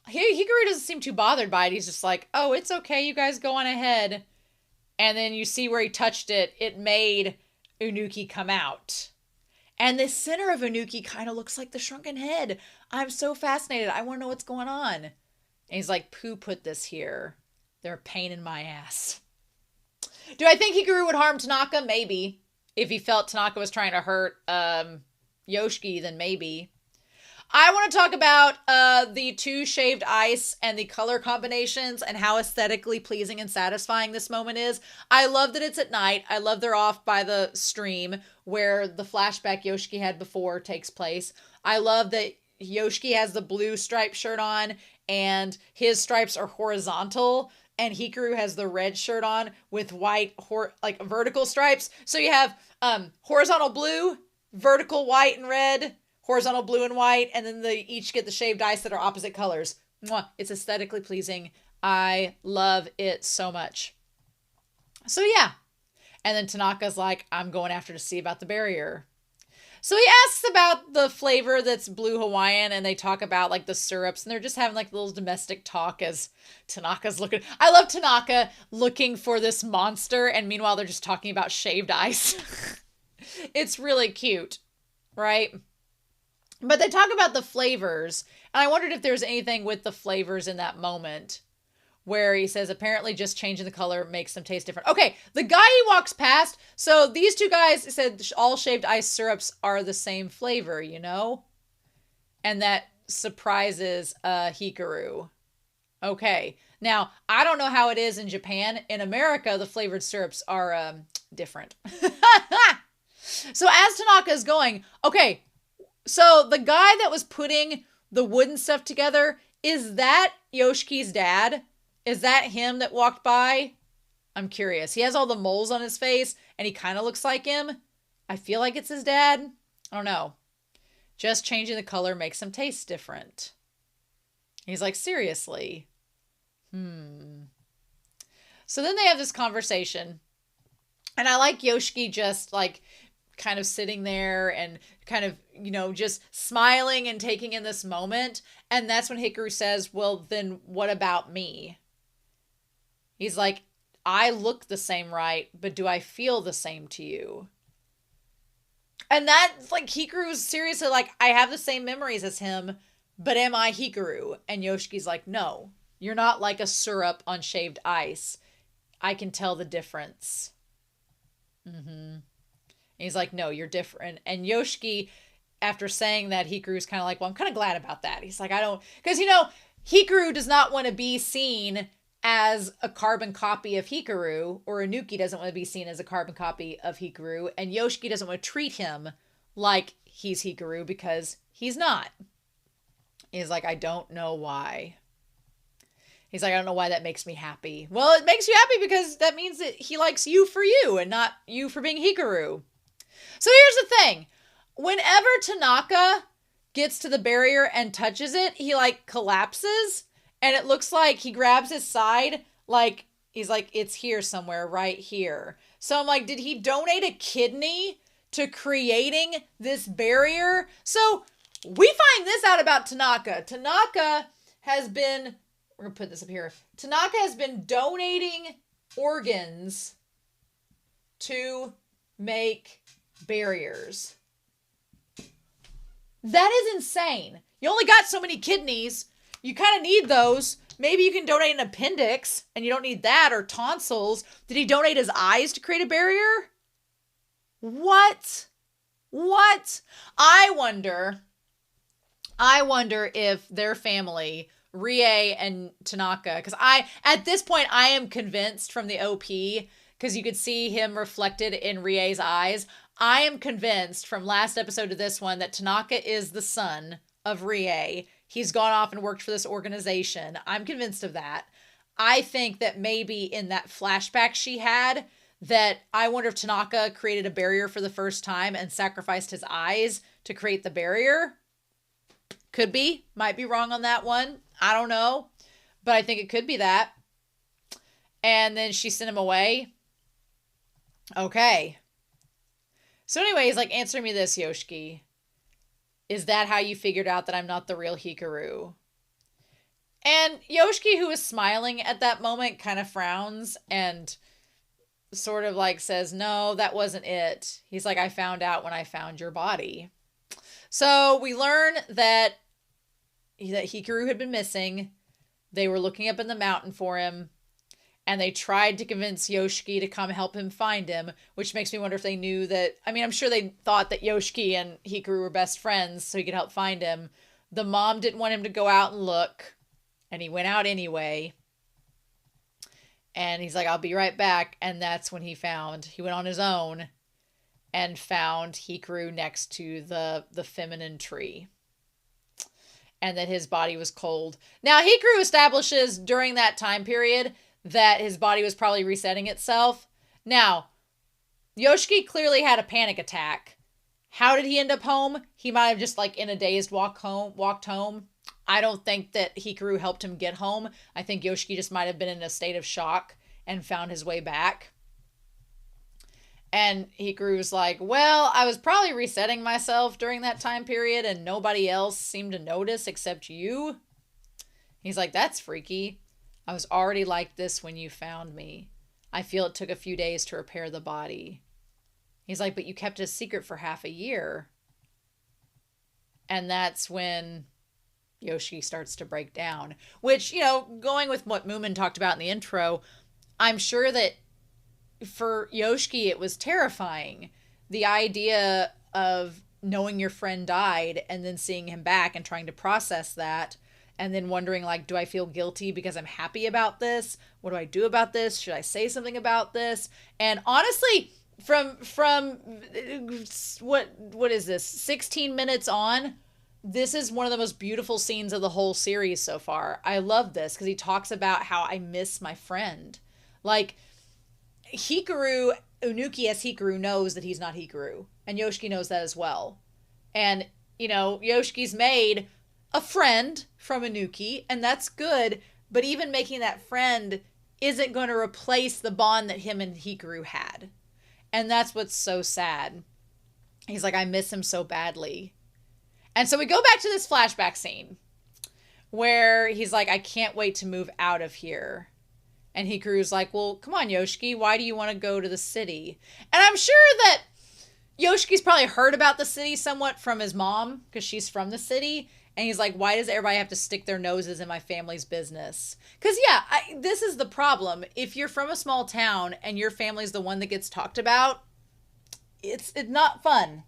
Hikaru doesn't seem too bothered by it. He's just like, oh, it's okay. You guys go on ahead. And then you see where he touched it. It made Unuki come out. And the center of Unuki kind of looks like the shrunken head. I'm so fascinated. I want to know what's going on. And he's like, Pooh put this here. They're a pain in my ass. Do I think Hikaru would harm Tanaka? Maybe. If he felt Tanaka was trying to hurt Yoshiki, then maybe. I want to talk about the two shaved ice and the color combinations and how aesthetically pleasing and satisfying this moment is. I love that it's at night. I love they're off by the stream where the flashback Yoshiki had before takes place. I love that Yoshiki has the blue striped shirt on and his stripes are horizontal, and Hikaru has the red shirt on with white like vertical stripes. So you have horizontal blue, vertical white and red, horizontal blue and white, and then they each get the shaved ice that are opposite colors. Mwah. It's aesthetically pleasing. I love it so much. So yeah. And then Tanaka's like, I'm going after to see about the barrier. So he asks about the flavor that's blue Hawaiian, and they talk about like the syrups, and they're just having like a little domestic talk as Tanaka's looking. I love Tanaka looking for this monster, and meanwhile they're just talking about shaved ice. It's really cute, right? But they talk about the flavors, and I wondered if there's anything with the flavors in that moment where he says apparently just changing the color makes them taste different. Okay, the guy he walks past, so these two guys said all shaved ice syrups are the same flavor, you know? And that surprises Hikaru. Okay, now, I don't know how it is in Japan. In America, the flavored syrups are different. So as Tanaka is going, okay, so the guy that was putting the wooden stuff together, Is that Yoshiki's dad? Is that him that walked by? I'm curious. He has all the moles on his face and he kind of looks like him. I feel like it's his dad. I don't know. Just changing the color makes him taste different. He's like, seriously? So then they have this conversation. And I like Yoshiki just like kind of sitting there and kind of, just smiling and taking in this moment. And that's when Hikaru says, well, then what about me? He's like, I look the same, right? But do I feel the same to you? And that's like Hikaru's seriously like, I have the same memories as him, but am I Hikaru? And Yoshiki's like, no, you're not like a syrup on shaved ice. I can tell the difference. And he's like, no, you're different. And Yoshiki, after saying that, Hikaru's kind of like, well, I'm kind of glad about that. He's like, I don't, because, Hikaru does not want to be seen as a carbon copy of Hikaru, or Inuki doesn't want to be seen as a carbon copy of Hikaru, and Yoshiki doesn't want to treat him like he's Hikaru because he's not. He's like, I don't know why. He's like, I don't know why that makes me happy. Well, it makes you happy because that means that he likes you for you and not you for being Hikaru. So here's the thing. Whenever Tanaka gets to the barrier and touches it, he like collapses. And it looks like he grabs his side, like, he's like, it's here somewhere, right here. So I'm like, did he donate a kidney to creating this barrier? So we find this out about Tanaka. Tanaka has been, we're going to put this up here. Tanaka has been donating organs to make barriers. That is insane. You only got so many kidneys. You kind of need those. Maybe you can donate an appendix and you don't need that, or tonsils. Did he donate his eyes to create a barrier? What? I wonder if their family, Rie and Tanaka, because at this point, I am convinced from the OP, because you could see him reflected in Rie's eyes. I am convinced from last episode to this one that Tanaka is the son of Rie. He's gone off and worked for this organization. I'm convinced of that. I think that maybe in that flashback she had, that I wonder if Tanaka created a barrier for the first time and sacrificed his eyes to create the barrier. Could be. Might be wrong on that one. I don't know. But I think it could be that. And then she sent him away. Okay. So anyway, he's like, answer me this, Yoshiki. Is that how you figured out that I'm not the real Hikaru? And Yoshiki, who is smiling at that moment, kind of frowns and sort of like says, no, that wasn't it. He's like, I found out when I found your body. So we learn that Hikaru had been missing. They were looking up in the mountain for him. And they tried to convince Yoshiki to come help him find him, which makes me wonder if they knew that, I'm sure they thought that Yoshiki and Hikaru were best friends so he could help find him. The mom didn't want him to go out and look, and he went out anyway. And he's like, I'll be right back. And that's when he went on his own and found Hikaru next to the feminine tree. And that his body was cold. Now, Hikaru establishes during that time period that his body was probably resetting itself. Now, Yoshiki clearly had a panic attack. How did he end up home? He might have just like in a dazed walked home. I don't think that Hikaru helped him get home. I think Yoshiki just might have been in a state of shock and found his way back. And Hikaru was like, well, I was probably resetting myself during that time period and nobody else seemed to notice except you. He's like, that's freaky. I was already like this when you found me. I feel it took a few days to repair the body. He's like, but you kept it a secret for half a year. And that's when Yoshiki starts to break down. Which, going with what Moomin talked about in the intro, I'm sure that for Yoshiki it was terrifying. The idea of knowing your friend died and then seeing him back and trying to process that. And then wondering, like, do I feel guilty because I'm happy about this? What do I do about this? Should I say something about this? And honestly, from what is this, 16 minutes on, this is one of the most beautiful scenes of the whole series so far. I love this because he talks about how I miss my friend. Like, Hikaru, Unuki as Hikaru knows that he's not Hikaru, and Yoshiki knows that as well. And, Yoshiki's made a friend from Unuki, and that's good, but even making that friend isn't going to replace the bond that him and Hikaru had. And that's what's so sad. He's like, I miss him so badly. And so we go back to this flashback scene where he's like, I can't wait to move out of here. And Hikaru's like, well, come on, Yoshiki, why do you want to go to the city? And I'm sure that Yoshiki's probably heard about the city somewhat from his mom, because she's from the city. And he's like, why does everybody have to stick their noses in my family's business? Because, yeah, this is the problem. If you're from a small town and your family's the one that gets talked about, it's not fun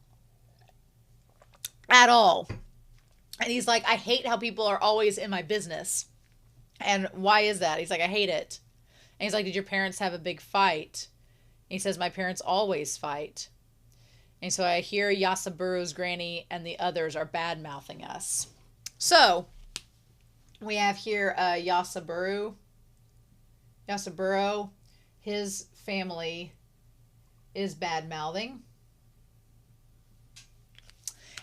at all. And he's like, I hate how people are always in my business. And why is that? He's like, I hate it. And he's like, did your parents have a big fight? And he says, my parents always fight. And so I hear Yasaburu's granny and the others are bad-mouthing us. So we have here Yasaburo. His family is bad-mouthing.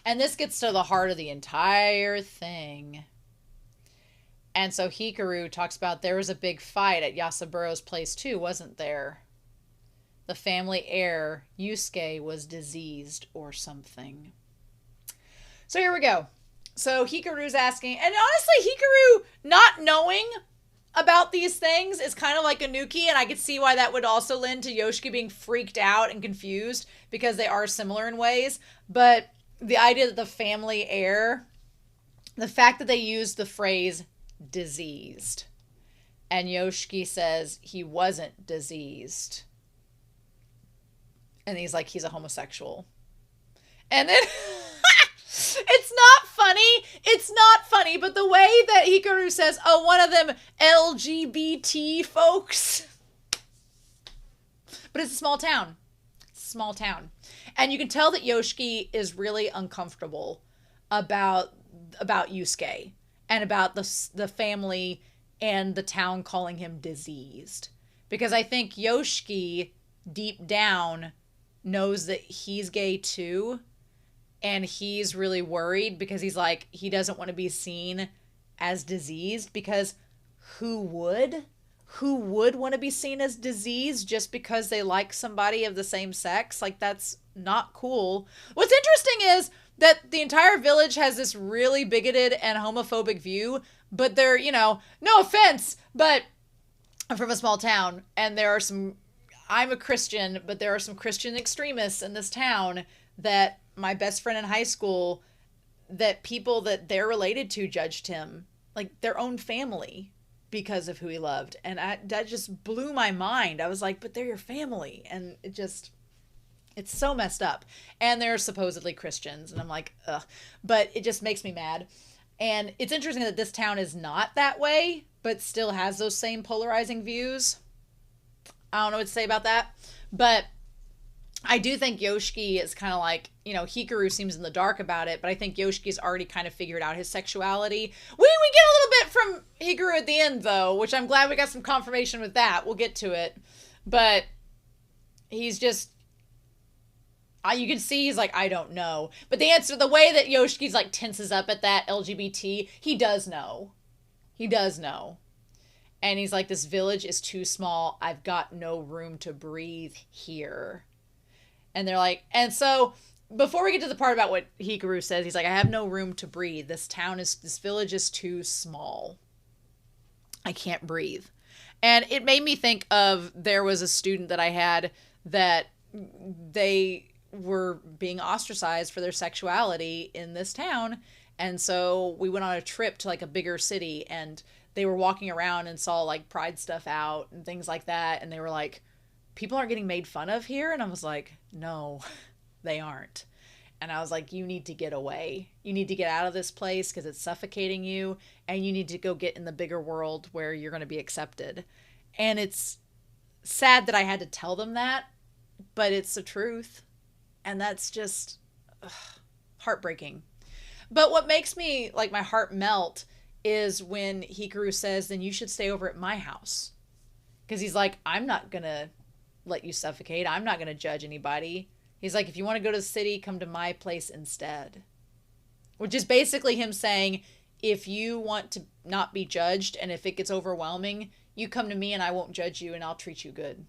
And this gets to the heart of the entire thing. And so Hikaru talks about there was a big fight at Yasaburo's place too, wasn't there? The family heir, Yusuke, was diseased or something. So here we go. So Hikaru's asking, and honestly, Hikaru not knowing about these things is kind of like Anuki, and I could see why that would also lend to Yoshiki being freaked out and confused, because they are similar in ways. But the idea that the family heir, the fact that they use the phrase diseased, and Yoshiki says he wasn't diseased. And he's like, he's a homosexual. And then it's not funny. It's not funny. But the way that Hikaru says, oh, one of them LGBT folks. But it's a small town. It's a small town. And you can tell that Yoshiki is really uncomfortable about Yusuke and about the family and the town calling him diseased. Because I think Yoshiki, deep down, knows that he's gay too, and he's really worried because he's like, he doesn't want to be seen as diseased, because who would want to be seen as diseased just because they like somebody of the same sex? Like, that's not cool. What's interesting is that the entire village has this really bigoted and homophobic view, but they're, no offense, but I'm from a small town, and I'm a Christian, but there are some Christian extremists in this town that my best friend in high school, that people that they're related to judged him, like their own family, because of who he loved. And that just blew my mind. I was like, but they're your family. And it's so messed up. And they're supposedly Christians. And I'm like, ugh. But it just makes me mad. And it's interesting that this town is not that way, but still has those same polarizing views. I don't know what to say about that, but I do think Yoshiki is kind of like, Hikaru seems in the dark about it, but I think Yoshiki's already kind of figured out his sexuality. We get a little bit from Hikaru at the end, though, which I'm glad we got some confirmation with that. We'll get to it, but he's just, you can see he's like, I don't know. But the way that Yoshiki's like tenses up at that LGBT, he does know. He does know. And he's like, this village is too small. I've got no room to breathe here. And they're like, and so before we get to the part about what Hikaru says, he's like, I have no room to breathe. This village is too small. I can't breathe. And it made me think of, there was a student that I had that they were being ostracized for their sexuality in this town. And so we went on a trip to like a bigger city, and they were walking around and saw like pride stuff out and things like that. And they were like, people aren't getting made fun of here. And I was like, no, they aren't. And I was like, you need to get away. You need to get out of this place because it's suffocating you. And you need to go get in the bigger world where you're going to be accepted. And it's sad that I had to tell them that, but it's the truth. And that's just heartbreaking. But what makes me, like, my heart melt is when Hikaru says, then you should stay over at my house. Because he's like, I'm not going to let you suffocate. I'm not going to judge anybody. He's like, if you want to go to the city, come to my place instead. Which is basically him saying, if you want to not be judged and if it gets overwhelming, you come to me and I won't judge you and I'll treat you good.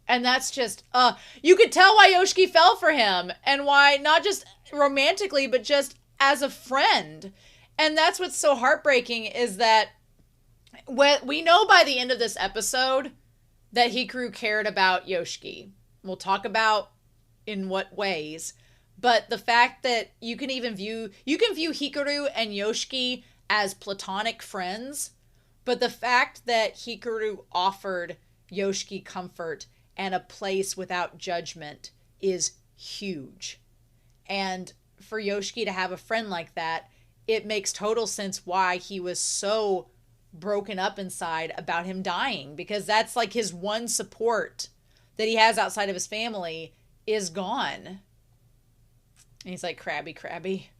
And that's just, you could tell why Yoshiki fell for him and why, not just romantically, but just as a friend. And that's what's so heartbreaking is that we know by the end of this episode that Hikaru cared about Yoshiki. We'll talk about in what ways. But the fact that you can view Hikaru and Yoshiki as platonic friends, but the fact that Hikaru offered Yoshiki comfort and a place without judgment is huge. And for Yoshiki to have a friend like that, it makes total sense why he was so broken up inside about him dying, because that's like his one support that he has outside of his family is gone. And he's like, crabby.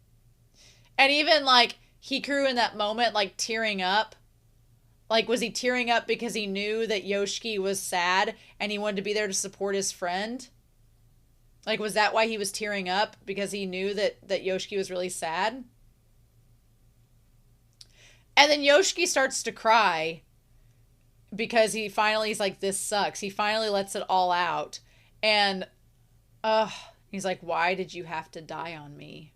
And even like Hikaru in that moment, like tearing up, like, was he tearing up because he knew that Yoshiki was sad and he wanted to be there to support his friend? Like, was that why he was tearing up? Because he knew that Yoshiki was really sad? And then Yoshiki starts to cry because he's like, this sucks. He finally lets it all out. And, he's like, why did you have to die on me?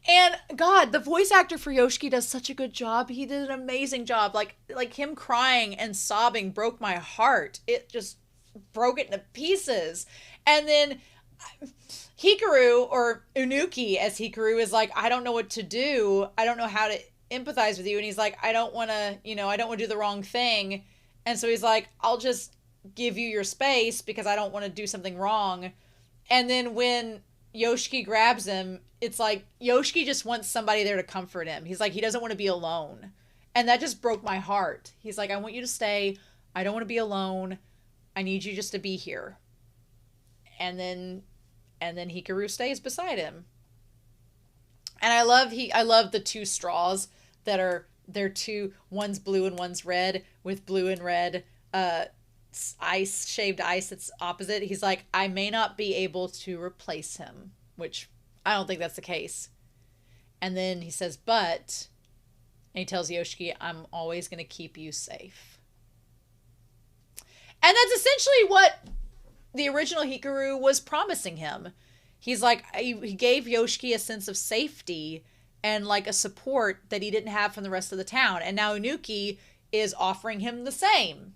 And God, the voice actor for Yoshiki does such a good job. He did an amazing job. Like him crying and sobbing broke my heart. It just broke it into pieces. And then Hikaru, or Unuki as Hikaru, is like, I don't know what to do. I don't know how to empathize with you. And he's like, I don't want to do the wrong thing. And so he's like, I'll just give you your space because I don't want to do something wrong. And then when Yoshiki grabs him, it's like Yoshiki just wants somebody there to comfort him. He's like, he doesn't want to be alone. And that just broke my heart. He's like, I want you to stay. I don't want to be alone. I need you just to be here. And then Hikaru stays beside him. And I love the two straws that are, they're two, one's blue and one's red, with blue and red shaved ice that's opposite. He's like, I may not be able to replace him, which I don't think that's the case. And then he says, and he tells Yoshiki, I'm always going to keep you safe. And that's essentially what the original Hikaru was promising him. He's like, he gave Yoshiki a sense of safety and like a support that he didn't have from the rest of the town. And now Unuki is offering him the same,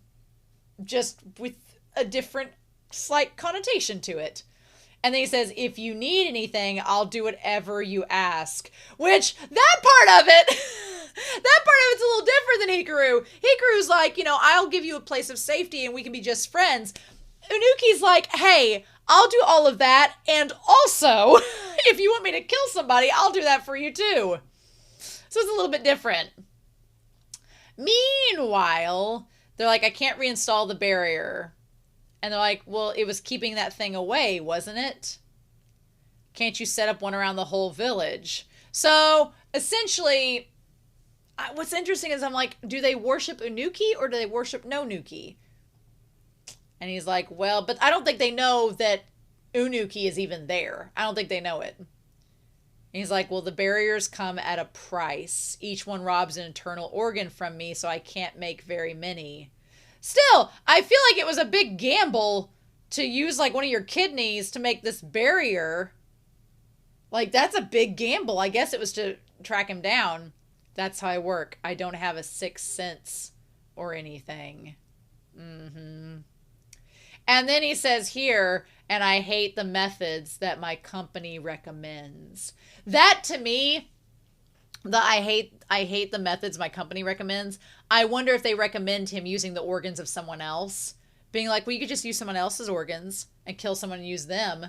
just with a different slight connotation to it. And then he says, if you need anything, I'll do whatever you ask. Which, that part of it's a little different than Hikaru. Hikaru's like, I'll give you a place of safety and we can be just friends. Unuki's like, hey, I'll do all of that. And also, if you want me to kill somebody, I'll do that for you too. So it's a little bit different. Meanwhile, they're like, I can't reinstall the barrier. And they're like, well, it was keeping that thing away, wasn't it? Can't you set up one around the whole village? So, essentially, what's interesting is I'm like, do they worship Unuki or do they worship no Nuki? And he's like, well, but I don't think they know that Unuki is even there. I don't think they know it. And he's like, well, the barriers come at a price. Each one robs an internal organ from me, so I can't make very many. Still, I feel like it was a big gamble to use like one of your kidneys to make this barrier. Like, that's a big gamble. I guess it was to track him down. That's how I work. I don't have a sixth sense or anything. And then he says here, and I hate the methods that my company recommends. That to me, I hate the methods my company recommends. I wonder if they recommend him using the organs of someone else. Being like, well, you could just use someone else's organs and kill someone and use them.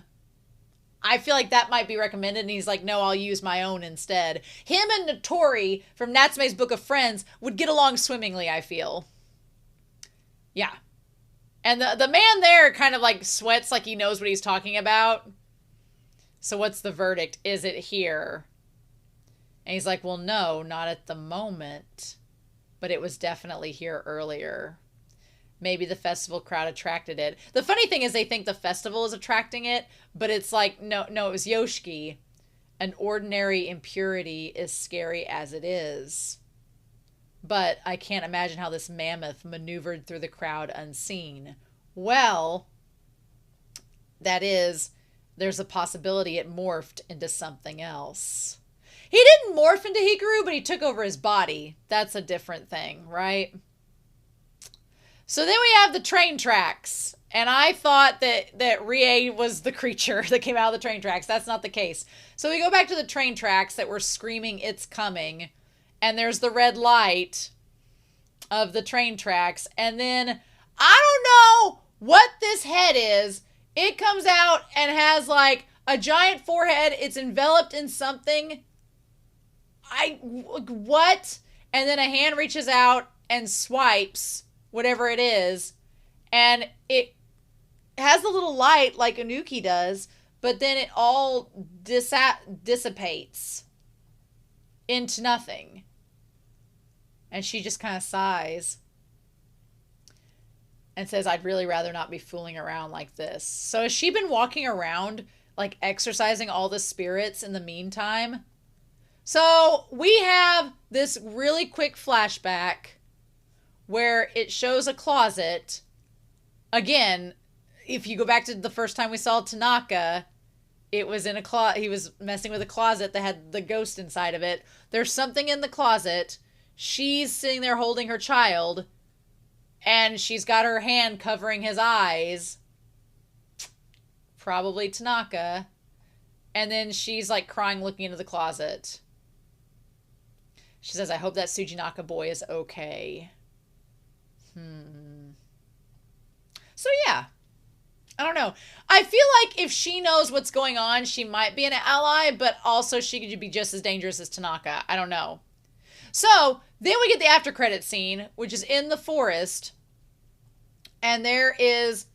I feel like that might be recommended. And he's like, no, I'll use my own instead. Him and Notori from Natsume's Book of Friends would get along swimmingly, I feel. Yeah. And the man there kind of like sweats like he knows what he's talking about. So what's the verdict? Is it here? And he's like, well, no, not at the moment. But it was definitely here earlier. Maybe the festival crowd attracted it. The funny thing is they think the festival is attracting it, but it's like, no, it was Yoshiki. An ordinary impurity is scary as it is. But I can't imagine how this mammoth maneuvered through the crowd unseen. Well, that is, there's a possibility it morphed into something else. He didn't morph into Hikaru, but he took over his body. That's a different thing, right? So then we have the train tracks. And I thought that Rie was the creature that came out of the train tracks. That's not the case. So we go back to the train tracks that were screaming, it's coming. And there's the red light of the train tracks. And then, I don't know what this head is. It comes out and has like a giant forehead. It's enveloped in something. What? And then a hand reaches out and swipes whatever it is. And it has a little light like Unuki does, but then it all dissipates into nothing. And she just kind of sighs and says, I'd really rather not be fooling around like this. So has she been walking around like exercising all the spirits in the meantime? So we have this really quick flashback where it shows a closet. Again, if you go back to the first time we saw Tanaka, it was in a closet. He was messing with a closet that had the ghost inside of it. There's something in the closet. She's sitting there holding her child, and she's got her hand covering his eyes. Probably Tanaka. And then she's like crying, looking into the closet. She says, I hope that Tsujinaka boy is okay. So yeah. I don't know. I feel like if she knows what's going on, she might be an ally, but also she could be just as dangerous as Tanaka. I don't know. So then we get the after credit scene, which is in the forest. And there is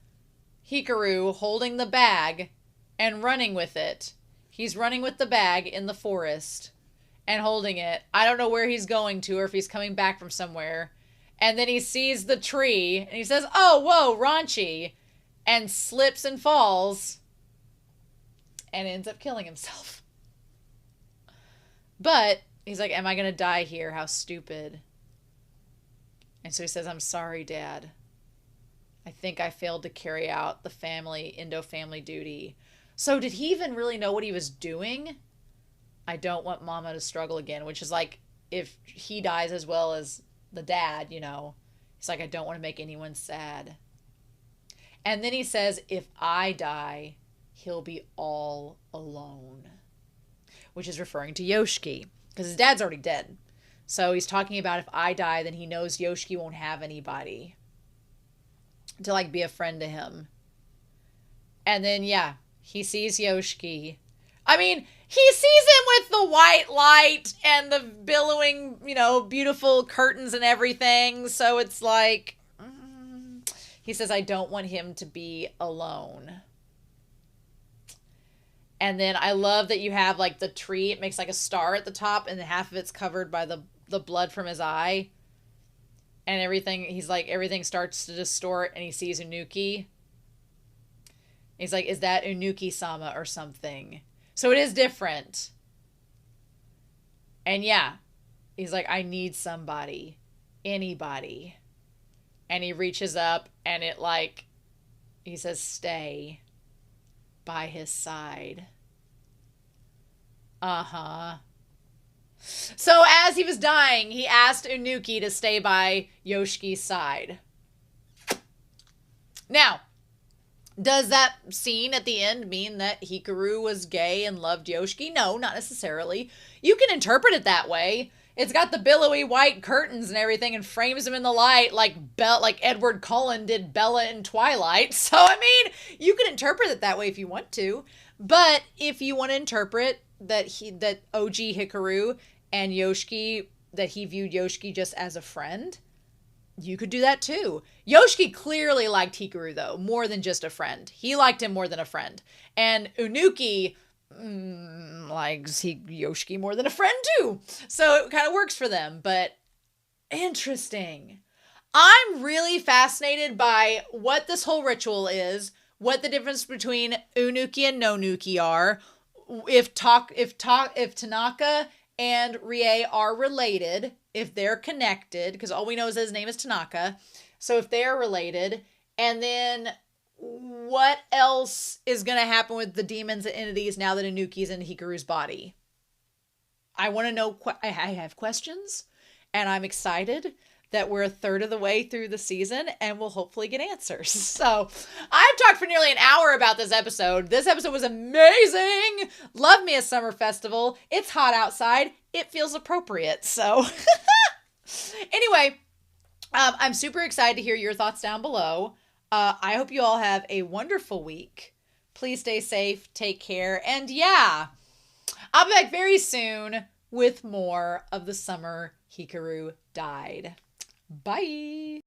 Hikaru holding the bag and running with it. He's running with the bag in the forest and holding it. I don't know where he's going to or if he's coming back from somewhere. And then he sees the tree and he says, oh, whoa, raunchy. And slips and falls and ends up killing himself. But he's like, am I going to die here? How stupid. And so he says, I'm sorry, Dad. I think I failed to carry out the Indo-family duty. So did he even really know what he was doing? I don't want Mama to struggle again, which is like, if he dies as well as the dad, you know, he's like, I don't want to make anyone sad. And then he says, if I die, he'll be all alone. Which is referring to Yoshiki. Because his dad's already dead. So he's talking about if I die, then he knows Yoshiki won't have anybody to like be a friend to him. And then, yeah, he sees Yoshiki. I mean, he sees him with the white light and the billowing, you know, beautiful curtains and everything. So it's like... He says, I don't want him to be alone. And then I love that you have like the tree. It makes like a star at the top and half of it's covered by the blood from his eye. And everything, he's like, everything starts to distort and he sees Unuki. He's like, is that Unuki-sama or something? So it is different. And yeah, he's like, I need somebody. Anybody. And he reaches up and it like, he says, stay by his side. Uh-huh. So as he was dying, he asked Unuki to stay by Yoshiki's side. Now, does that scene at the end mean that Hikaru was gay and loved Yoshiki? No, not necessarily. You can interpret it that way. It's got the billowy white curtains and everything and frames him in the light like Edward Cullen did Bella in Twilight. So, I mean, you can interpret it that way if you want to. But if you want to interpret that OG Hikaru and Yoshiki, that he viewed Yoshiki just as a friend, you could do that too. Yoshiki clearly liked Hikaru, though, more than just a friend. He liked him more than a friend. And Unuki likes Yoshiki more than a friend too. So it kind of works for them, but interesting. I'm really fascinated by what this whole ritual is, what the difference between Unuki and no Nuki are, if Tanaka and Rie are related, if they're connected, because all we know is his name is Tanaka. So if they're related, and then what else is going to happen with the demons and entities now that Anuki's in Hikaru's body? I want to know. I have questions, and I'm excited that we're a third of the way through the season and we'll hopefully get answers. So I've talked for nearly an hour about this episode. This episode was amazing. Love me a summer festival. It's hot outside. It feels appropriate. So anyway, I'm super excited to hear your thoughts down below. I hope you all have a wonderful week. Please stay safe, take care, and yeah, I'll be back very soon with more of the summer Hikaru died. Bye.